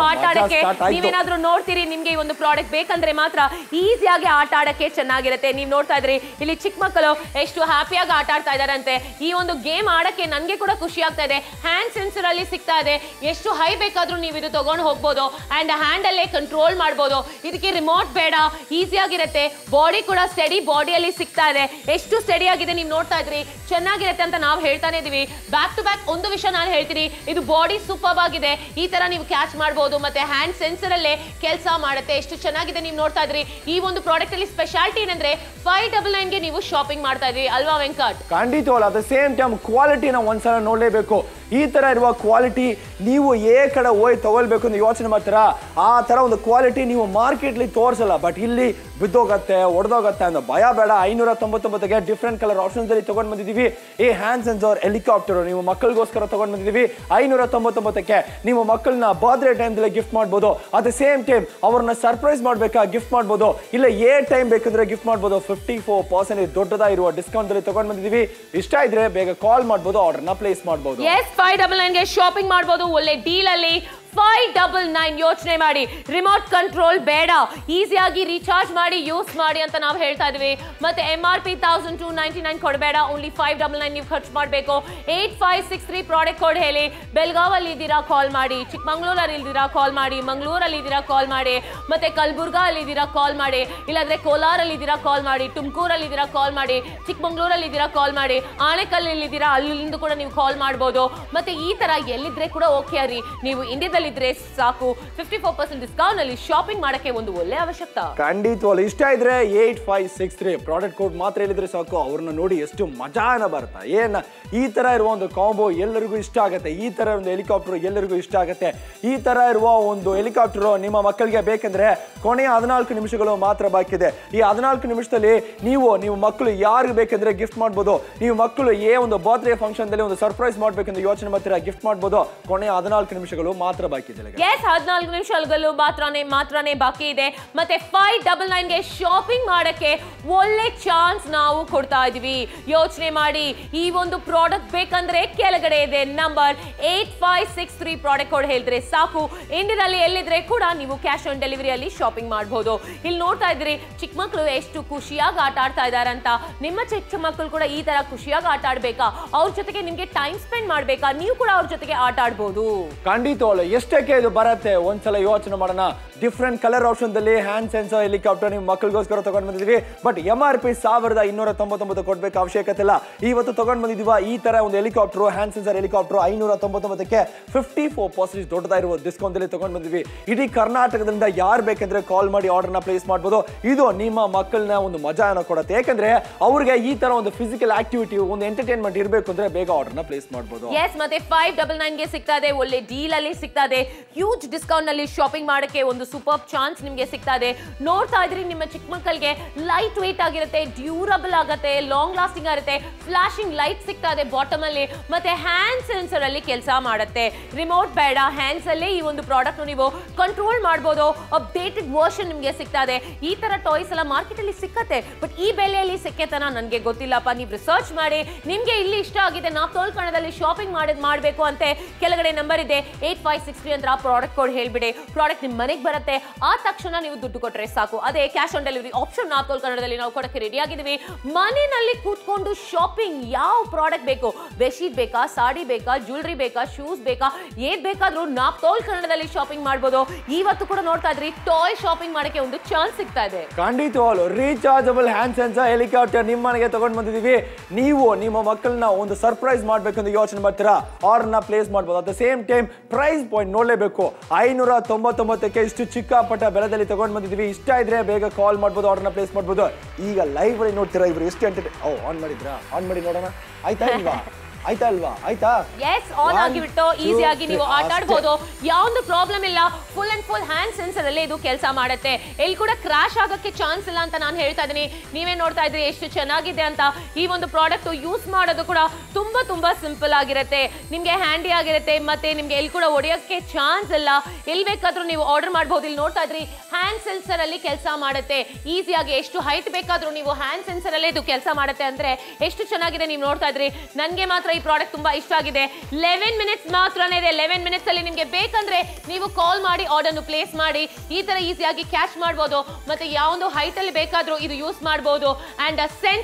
ಆಟ ಆಡಕ್ಕೆ. ನೀವೇನಾದ್ರೂ ನೋಡ್ತೀರಿ, ನಿಮ್ಗೆ ಈ ಒಂದು ಪ್ರಾಡಕ್ಟ್ ಬೇಕಂದ್ರೆ ಮಾತ್ರ ಈಸಿಯಾಗಿ ಆಟ ಆಡಕ್ಕೆ ಚೆನ್ನಾಗಿರುತ್ತೆ. ನೀವು ನೋಡ್ತಾ ಇದ್ರಿ ಇಲ್ಲಿ ಚಿಕ್ಕ ಮಕ್ಕಳು ಎಷ್ಟು ಹ್ಯಾಪಿಯಾಗಿ ಆಟ ಆಡ್ತಾ ಇದಾರಂತೆ. ಈ ಒಂದು ಗೇಮ್ ಆಡಕ್ಕೆ ನನ್ಗೆ ಕೂಡ ಖುಷಿ ಆಗ್ತಾ ಇದೆ. ಹ್ಯಾಂಡ್ ಸೆನ್ಸರ್ ಅಲ್ಲಿ ಸಿಗ್ತಾ ಇದೆ, ಎಷ್ಟು ಹೈ ಬೇಕಾದ್ರೂ ನೀವು ಇದು ತಗೊಂಡು ಹೋಗ್ಬೋದು ಅಂಡ್ ಹ್ಯಾಂಡ್ ಅಲ್ಲೇ ಕಂಟ್ರೋಲ್ ಮಾಡ್ಬೋದು. ಇದಕ್ಕೆ ರಿಮೋಟ್ ಬೇಡ, ಈಸಿ ಆಗಿರುತ್ತೆ. ಬಾಡಿ ಕೂಡ ಸ್ಟಡಿ ಬಾಡಿಯಲ್ಲಿ ಸಿಗ್ತಾ ಇದೆ. ಎಷ್ಟು ಸ್ಟಡಿ ಆಗಿದೆ ನೀವು ನೋಡ್ತಾ ಇದ್ರಿ, ಚೆನ್ನಾಗಿರುತ್ತೆ ಅಂತ ನಾವು ಹೇಳ್ತಾನೆ ಇದೀವಿ. ಬ್ಯಾಕ್ ಟು ಬ್ಯಾಕ್ ಒಂದು ವಿಷಯ ನಾನು ಹೇಳ್ತೀನಿ, ಇದು ಬಾಡಿ ಸೂಪರ್ ಆಗಿದೆ. ಈ ತರ ನೀವು ಕ್ಯಾಚ್ ಮಾಡಬಹುದು, ಮತ್ತೆ ಹ್ಯಾಂಡ್ ಸೆನ್ಸರ್ ಅಲ್ಲೇ ಕೆಲಸ ಮಾಡುತ್ತೆ. ಎಷ್ಟು ಚೆನ್ನಾಗಿದೆ ನೀವು ನೋಡ್ತಾ ಇದ್ರಿ. ಈ ಒಂದು ಪ್ರಾಡಕ್ಟ್ ಅಲ್ಲಿ ಸ್ಪೆಷಾಲಿಟಿ ಏನಂದ್ರೆ 599ಗೆ ನೀವು ಶಾಪಿಂಗ್ ಮಾಡ್ತಾ ಇದ್ರಿ ಅಲ್ವಾ ವೆಂಕಟ್? ಖಂಡಿತವಲ್ಲ. ಅಟ್ ದ ಸೇಮ್ ಟೈಮ್ ಕ್ವಾಲಿಟಿನ ಒಂದ್ಸಲ ನೋಡ್ಲೇಬೇಕು. ಈ ತರ ಇರುವ ಕ್ವಾಲಿಟಿ ನೀವು ಕಡೆ ಹೋಗಿ ತಗೊಳ್ಬೇಕು ಅಂತ ಯೋಚನೆ ಮಾಡ್ತೀರಾ, ಆ ತರ ಒಂದು ಕ್ವಾಲಿಟಿ ನೀವು ಮಾರ್ಕೆಟ್ಲಿ ತೋರಿಸಲ್ಲ. ಬಟ್ ಇಲ್ಲಿ ಬಿದ್ದೋಗತ್ತೆ, ಒಡೆದೋಗತ್ತೆ ಅಂತ ಭಯ ಬೇಡ. 599ಗೆ ಡಿಫ್ರೆಂಟ್ ಕಲರ್ ಆಪ್ಷನ್ಸ್ ಅಲ್ಲಿ ತಗೊಂಡ್ ಬಂದಿದ್ದೀವಿ. ಹ್ಯಾಂಡ್ ಸೆನ್ಸರ್ ಹೆಲಿಕಾಪ್ಟರ್ ನೀವು ಮಕ್ಕಳಿಗೋಸ್ಕರ ತಗೊಂಡ್ ಬಂದಿದ್ದೀವಿ. 599ಕ್ಕೆ ನೀವು ಮಕ್ಕಳನ್ನ ಬರ್ತ್ಡೇ ಟೈಮ್ದಲ್ಲಿ ಗಿಫ್ಟ್ ಮಾಡ್ಬೋದು. ಅಟ್ ದ ಸೇಮ್ ಟೈಮ್ ಅವ್ರನ್ನ ಸರ್ಪ್ರೈಸ್ ಮಾಡ್ಬೇಕಾ ಗಿಫ್ಟ್ ಮಾಡ್ಬೋದು, ಇಲ್ಲ ಟೈಮ್ ಬೇಕಂದ್ರೆ ಗಿಫ್ಟ್ ಮಾಡ್ಬೋದು. 54% ದೊಡ್ಡದಾಗಿರುವ ಡಿಸ್ಕೌಂಟ್ ಅಲ್ಲಿ ತಗೊಂಡ್ ಬಂದಿದ್ದೀವಿ. ಇಷ್ಟ ಇದ್ರೆ ಬೇಗ ಕಾಲ್ ಮಾಡ್ಬೋದು, ಆರ್ಡರ್ನ ಪ್ಲೇಸ್ ಮಾಡ್ಬೋದು. 599ಗೆ ಶಾಪಿಂಗ್ ಮಾಡಬಹುದು ಒಳ್ಳೆ ಡೀಲ್ ಅಲ್ಲಿ. 599 ಯೋಚನೆ ಮಾಡಿ, ರಿಮೋಟ್ ಕಂಟ್ರೋಲ್ ಬೇಡ, ಈಸಿಯಾಗಿ ರೀಚಾರ್ಜ್ ಮಾಡಿ ಯೂಸ್ ಮಾಡಿ ಅಂತ ನಾವು ಹೇಳ್ತಾ ಇದೀವಿ. ಮತ್ತೆ MRP 1299 ಕೊಡಬೇಡ, ಓನ್ಲಿ 599 ನೀವು ಖರ್ಚು ಮಾಡಬೇಕು. 8563 ಪ್ರಾಡಕ್ಟ್ ಕೋಡ್ ಹೇಳಿ. ಬೆಳಗಾವಲ್ಲಿ ಇದ್ದೀರಾ ಕಾಲ್ ಮಾಡಿ, ಚಿಕ್ಕಮಂಗ್ಳೂರಲ್ಲಿ ಇದ್ದೀರಾ ಕಾಲ್ ಮಾಡಿ, ಮಂಗಳೂರಲ್ಲಿ ಇದ್ದೀರಾ ಕಾಲ್ ಮಾಡಿ, ಮತ್ತೆ ಕಲಬುರ್ಗಾ ಅಲ್ಲಿ ಇದ್ದೀರಾ ಕಾಲ್ ಮಾಡಿ, ಇಲ್ಲಾಂದ್ರೆ ಕೋಲಾರಲ್ಲಿ ಇದ್ದೀರಾ ಕಾಲ್ ಮಾಡಿ, ತುಮಕೂರಲ್ಲಿ ಇದ್ದೀರಾ ಕಾಲ್ ಮಾಡಿ, ಚಿಕ್ಕಮಂಗ್ಳೂರಲ್ಲಿ ಇದ್ದೀರಾ ಕಾಲ್ ಮಾಡಿ, ಆಣೆಕಲ್ಲಲ್ಲಿ ಇದ್ದೀರಾ ಅಲ್ಲಿಂದ ಕೂಡ ನೀವು ಕಾಲ್ ಮಾಡ್ಬೋದು. ಮತ್ತೆ ಈ ತರ ಎಲ್ಲಿದ್ರೆ ಕೂಡ ಓಕೆ ರೀ. ನೀವು ಇಂಡಿಯಾದಲ್ಲಿ ಅಲ್ಲಿ ಇದ್ರೆ ಸಾಕು 54% ಡಿಸ್ಕೌಂಟ್ ಅಲ್ಲಿ ಶಾಪಿಂಗ್ ಮಾಡಕ್ಕೆ ಒಂದು ಒಳ್ಳೆ ಅವಶ್ಯಕತೆ. ಖಂಡಿತವಾಗ್ಲು ಇಷ್ಟ ಇದ್ರೆ 8563 ಪ್ರಾಡಕ್ಟ್ ಕೋಡ್ ಮಾತ್ರ ಹೇಳಿದ್ರೆ ಸಾಕು, ಅವ್ರನ್ನ ನೋಡಿ ಎಷ್ಟು ಮಜಾನ ಬರ್ತಾ. ಏನ್ ಈ ತರ ಇರುವ ಒಂದು ಕಾಂಬೋ ಎಲ್ಲರಿಗೂ ಇಷ್ಟ ಆಗುತ್ತೆ, ಈ ತರ ಒಂದು ಹೆಲಿಕಾಪ್ಟರ್ ಎಲ್ಲರಿಗೂ ಇಷ್ಟ ಆಗುತ್ತೆ. ಈ ತರ ಇರುವ ಒಂದು ಹೆಲಿಕಾಪ್ಟರ್ ನಿಮ್ಮ ಮಕ್ಕಳಿಗೆ ಬೇಕಂದ್ರೆ ಕೊನೆಯ 14 ನಿಮಿಷಗಳು ಮಾತ್ರ ಬಾಕಿ ಇದೆ. ಈ 14 ನಿಮಿಷದಲ್ಲಿ ನೀವು ಮಕ್ಕಳು ಯಾರಿಗೆ ಬೇಕಂದ್ರೆ ಗಿಫ್ಟ್ ಮಾಡ್ಬೋದು. ನೀವು ಮಕ್ಕಳು ಒಂದು ಬರ್ತ್ಡೇ ಫಂಕ್ಷನ್ ದಲ್ಲಿ ಒಂದು ಸರ್ಪ್ರೈಸ್ ಮಾಡ್ಬೇಕಂದ್ರೆ ಯೋಚನೆ ಮಾಡ್ತೀರಾ, ಗಿಫ್ಟ್ ಮಾಡ್ಬೋದು. ಕೊನೆಯ 14 ನಿಮಿಷಗಳು ಮಾತ್ರ ಬಾಕಿ ಇದೆ. 14 ನಿಮಿಷಗಳು ಮಾತ್ರನೇ ಬಾಕಿ ಇದೆ. ಮತ್ತೆ 599 ಗೆ ಶಾಪಿಂಗ್ ಮಾಡಕ್ಕೆ ಒಳ್ಳೆ ಚಾನ್ಸ್ ನಾವು ಕೊಡ್ತಾ ಇದೀವಿ. ಯೋಚನೆ ಮಾಡಿ, ಈ ಒಂದು ಪ್ರಾಡಕ್ಟ್ ಬೇಕಂದ್ರೆ ಕೆಳಗಡೆ ಇದೆ ನಂಬರ್ 8563 ಪ್ರಾಡಕ್ಟ್ ಕೋಡ್ ಹೇಳಿದ್ರೆ ಸಾಕು. ಇಂಡಿಯಾದಲ್ಲಿ ಎಲ್ಲಿದ್ರೆ ಕೂಡ ನೀವು ಕ್ಯಾಶ್ ಆನ್ ಡೆಲಿವರಿ ಅಲ್ಲಿ ಶಾಪಿಂಗ್ ಮಾಡಬಹುದು. ಇಲ್ಲಿ ನೋಡ್ತಾ ಇದ್ರಿ ಚಿಕ್ಕ ಮಕ್ಕಳು ಎಷ್ಟು ಖುಷಿಯಾಗಿ ಆಟ ಆಡ್ತಾ ಇದಾರೆ ಅಂತ. ನಿಮ್ಮ ಚಿಕ್ಕ ಮಕ್ಕಳು ಕೂಡ ಈ ತರ ಖುಷಿಯಾಗಿ ಆಟ ಆಡ್ಬೇಕಾ, ಅವ್ರ ಜೊತೆಗೆ ನಿಮ್ಗೆ ಟೈಮ್ ಸ್ಪೆಂಡ್ ಮಾಡ್ಬೇಕಾ, ನೀವು ಕೂಡ ಅವ್ರ ಜೊತೆಗೆ ಆಟ ಆಡ್ಬೋದು. ಖಂಡಿತವಾಗ್ಲು ಎಷ್ಟಕ್ಕೆ ಇದು ಬರುತ್ತೆ ಒಂದ್ಸಲ ಯೋಚನೆ ಮಾಡೋಣ. ಡಿಫ್ರೆಂಟ್ ಕಲರ್ ಆಪ್ಷನ್ ದಲ್ಲಿ ಹ್ಯಾಂಡ್ ಸೆನ್ಸರ್ ಹೆಲಿಕಾಪ್ಟರ್ ನಿಮ್ಮ ಮಕ್ಕಳಿಗೋಸ್ಕರ ತಗೊಂಡ್ ಬಂದಿದೀವಿ. ಬಟ್ MRP 1299 ಕೊಡ್ಬೇಕು ಅವಶ್ಯಕತೆ ಇಲ್ಲ. ಇವತ್ತು ತಗೊಂಡ್ ಬಂದಿದೀವ ಈ ತರ ಒಂದು ಹೆಲಿಕಾಪ್ಟರ್, ಹ್ಯಾಂಡ್ ಸೆನ್ಸರ್ ಹೆಲಿಕಾಪ್ಟರ್ 599ಕ್ಕೆ 54% ದೊಡ್ಡದಾಗಿರುವ ಡಿಸ್ಕೌಂಟ್ ಅಲ್ಲಿ ತಗೊಂಡ್ ಬಂದಿವಿ. ಇಡೀ ಕರ್ನಾಟಕದಿಂದ ಯಾರು ಬೇಕಂದ್ರೆ ಕಾಲ್ ಮಾಡಿ ಆರ್ಡರ್ ನ ಪ್ಲೇಸ್ ಮಾಡಬಹುದು. ಇದು ನಿಮ್ಮ ಮಕ್ಕಳನ್ನ ಒಂದು ಮಜಾನ ಕೊಡುತ್ತೆ, ಯಾಕಂದ್ರೆ ಅವ್ರಿಗೆ ಈ ತರ ಒಂದು ಫಿಸಿಕಲ್ ಆಕ್ಟಿವಿಟಿ, ಒಂದು ಎಂಟರ್ಟೈನ್ಮೆಂಟ್ ಇರಬೇಕು ಅಂದ್ರೆ ಬೇಗ ಆರ್ಡರ್ ನ ಪ್ಲೇಸ್ ಮಾಡಬಹುದು. ಎಸ್, ಮತ್ತೆ 599 ಗೆ ಸಿಗ್ತಾ ಇದೆ, ಒಳ್ಳೆ ಡೀಲ್ ಅಲ್ಲಿ ಸಿಗ್ತಾ ಇದೆ. ಹ್ಯೂಜ್ ಡಿಸ್ಕೌಂಟ್ ನಲ್ಲಿ ಶಾಪಿಂಗ್ ಮಾಡಕ್ಕೆ ಒಂದು ಸೂಪರ್ ಚಾನ್ಸ್ ನಿಮ್ಗೆ ಸಿಗ್ತಾ ಇದೆ. ನೋಡ್ತಾ ಇದ್ರಿ ನಿಮ್ಮ ಚಿಕ್ಕ ಮಕ್ಕಳಿಗೆ ಲೈಟ್ ವೇಟ್ ಆಗಿರುತ್ತೆ, ಡ್ಯೂರಬಲ್ ಆಗುತ್ತೆ, ಲಾಂಗ್ ಲಾಸ್ಟಿಂಗ್ ಆಗುತ್ತೆ, ಫ್ಲಾಶಿಂಗ್ ಲೈಟ್ ಸಿಗ್ತಾ ಇದೆ ಬಾಟಮ್ ಅಲ್ಲಿ. ಮತ್ತೆ ಹ್ಯಾಂಡ್ ಸೆನ್ಸರ್ ಅಲ್ಲಿ ಕೆಲಸ ಮಾಡುತ್ತೆ. ರಿಮೋಟ್ ಬೇಡ, ಹ್ಯಾಂಡ್ಸ್ ಅಲ್ಲೇ ಈ ಒಂದು ಪ್ರಾಡಕ್ಟ್ ನೀವು ಕಂಟ್ರೋಲ್ ಮಾಡಬಹುದು. ಅಪ್ಡೇಟೆಡ್ ವರ್ಷನ್ ನಿಮ್ಗೆ ಸಿಗ್ತಾ ಇದೆ. ಈ ತರ ಟಾಯ್ಸ್ ಎಲ್ಲ ಮಾರ್ಕೆಟ್ ಅಲ್ಲಿ ಸಿಕ್ಕತ್ತೆ, ಬಟ್ ಈ ಬೆಲೆಯಲ್ಲಿ ಸಿಕ್ಕೇತನ ನನಗೆ ಗೊತ್ತಿಲ್ಲಪ್ಪ. ನೀವು ರಿಸರ್ಚ್ ಮಾಡಿ, ನಿಮ್ಗೆ ಇಲ್ಲಿ ಇಷ್ಟ ಆಗಿದೆ, ನಾವು ತೋಳ್ಕಣದಲ್ಲಿ ಶಾಪಿಂಗ್ ಮಾಡಬೇಕು ಅಂತ ಕೆಳಗಡೆ ನಂಬರ್ ಇದೆ 8563 ಅಂತ ಪ್ರಾಡಕ್ಟ್ ಕೋಡ್ ಹೇಳ್ಬಿಡಿ. ಪ್ರಾಡಕ್ಟ್ ನಿಮ್ ಮನೆಗೆ ಬರುತ್ತೆ, ಆ ತಕ್ಷಣ ನೀವು ದುಡ್ಡು ಕೊಟ್ರೆ ಸಾಕು. ಅದೇ ಕ್ಯಾಶ್ ಆನ್ ಡೆಲಿವರಿ ಆಪ್ಷನ್ ನಾವು ತೋಳ್ಕಣದಲ್ಲಿ ನಾವು ಕೊಡಕ್ಕೆ ರೆಡಿ ಆಗಿದ್ದೀವಿ. ಮನೆಯಲ್ಲಿ ಕೂತ್ಕೊಂಡು ಶಾಪಿಂಗ್, ಯಾವ ಪ್ರಾಡಕ್ಟ್ ಬೇಕು, ಬೆಡ್ಶೀಟ್ ಬೇಕಾ, ಸಾಡಿ ಬೇಕಾ, ಜ್ಯುವೆಲರಿ ಬೇಕಾ, ಶೂಸ್ ಬೇಕಾ, ಏನ್ ಬೇಕಾದ್ರೂ ನಾವು ತೋಳ್ಕಣದಲ್ಲಿ ಶಾಪಿಂಗ್ ಮಾಡಬಹುದು. ಇವತ್ತು ಕೂಡ ನೋಡ್ತಾ ಇದ್ರಿ ಟಾಯ್ ಶಾಪಿಂಗ್ ಮಾಡಕ್ಕೆ ಒಂದು ಚಾನ್ಸ್ ಸಿಗ್ತಾ ಇದೆ. ಖಂಡಿತವಾಗ್ಲು ರೀಚಾರ್ಜಬಲ್ ಹ್ಯಾಂಡ್ ಸೆನ್ಸರ್ ಹೆಲಿಕಾಪ್ಟರ್ ನಿಮ್ಮ ಮನೆಗೆ ತಗೊಂಡ್ ಬಂದಿದೀವಿ. ನೀವು ನಿಮ್ಮ ಮಕ್ಕಳನ್ನ ಒಂದು ಸರ್ಪ್ರೈಸ್ ಮಾಡ್ಬೇಕಂತ ಯೋಚನೆ ಮಾಡ್ತೀರಾ, ಆರ್ಡರ್ ನ ಪ್ಲೇಸ್ ಮಾಡಬಹುದು. At the same time price point ನೋಡ್ಲೇಬೇಕು. 599ಕ್ಕೆ ಇಷ್ಟು ಚಿಕ್ಕಪಟ್ಟ ಬೆಲೆದಲ್ಲಿ ತಗೊಂಡ್ ಬಂದಿದೀವಿ. ಇಷ್ಟ ಇದ್ರೆ ಬೇಗ ಕಾಲ್ ಮಾಡಬಹುದು, ಆರ್ಡರ್ ನ ಪ್ಲೇಸ್ ಮಾಡಬಹುದು. ಈಗ ಲೈವ್ ಅಲ್ಲಿ ನೋಡ್ತೀರಾ ಇವರು ಎಷ್ಟು ಆನ್ ಮಾಡಿದ್ರಾ? ಆನ್ ಮಾಡಿ ನೋಡೋಣ, ಆಯ್ತಾ ಇಲ್ವಾ? ಆಯ್ತಾ? ಎಸ್, ಆನ್ ಆಗಿಬಿಟ್ಟು ಈಸಿಯಾಗಿ ನೀವು ಆಟ ಆಡಬಹುದು. ಯಾವ್ದು ಪ್ರಾಬ್ಲಮ್ ಇಲ್ಲ. Full and full hand sensor ಅಲ್ಲೇ ಇದು ಕೆಲಸ ಮಾಡುತ್ತೆ. ಎಲ್ಲಿ ಕೂಡ ಕ್ರಾಶ್ ಆಗಕ್ಕೆ ಚಾನ್ಸ್ ಇಲ್ಲ ಅಂತ ನಾನು ಹೇಳ್ತಾ ಇದ್ದೀನಿ. ನೀವೇ ನೋಡ್ತಾ ಇದ್ರಿ ಎಷ್ಟು ಚೆನ್ನಾಗಿದೆ ಅಂತ. ಈ ಒಂದು ಪ್ರಾಡಕ್ಟ್ ಯೂಸ್ ಮಾಡೋದು ಕೂಡ ತುಂಬಾ ಸಿಂಪಲ್ ಆಗಿರುತ್ತೆ, ನಿಮ್ಗೆ ಹ್ಯಾಂಡಿ ಆಗಿರುತ್ತೆ, ಮತ್ತೆ ನಿಮ್ಗೆ ಎಲ್ಲಿ ಕೂಡ ಹೊಡೆಯೋಕ್ಕೆ ಚಾನ್ಸ್ ಇಲ್ಲ. ಎಲ್ಲಿ ಬೇಕಾದ್ರೂ ನೀವು ಆರ್ಡರ್ ಮಾಡಬಹುದು. ಇಲ್ಲಿ ನೋಡ್ತಾ ಇದ್ರಿ ಹ್ಯಾಂಡ್ ಸೆನ್ಸರ್ ಅಲ್ಲಿ ಕೆಲಸ ಮಾಡುತ್ತೆ. ಈಸಿಯಾಗಿ ಎಷ್ಟು ಹೈಟ್ ಬೇಕಾದ್ರೂ ನೀವು ಹ್ಯಾಂಡ್ ಸೆನ್ಸರ್ ಅಲ್ಲೇ ಇದು ಕೆಲಸ ಮಾಡುತ್ತೆ ಅಂದ್ರೆ ಎಷ್ಟು ಚೆನ್ನಾಗಿದೆ. ನೀವು ನೋಡ್ತಾ ಇದ್ರಿ, ನನಗೆ ಮಾತ್ರ ಈ ಪ್ರಾಡಕ್ಟ್ ತುಂಬಾ ಇಷ್ಟ ಆಗಿದೆ. 11 ಮಿನಿಟ್ಸ್ ಮಾತ್ರನೇ ಇದೆ. 11 ಮಿನಿಟ್ಸ್ ಅಲ್ಲಿ ನಿಮಗೆ ಬೇಕಂದ್ರೆ ನೀವು ಕಾಲ್ ಮಾಡಿ ಆರ್ಡರ್ ನ ಪ್ಲೇಸ್ ಮಾಡಿ ಈ ತರ ಈಸಿಯಾಗಿ ಕ್ಯಾಚ್ ಮಾಡಬಹುದು. ಮತ್ತೆ ಯಾವೊಂದು ಹೈಟ್ ಅಲ್ಲಿ ಬೇಕಾದ್ರೂ ಇದು ಯೂಸ್ ಮಾಡಬಹುದು. ಅಂಡ್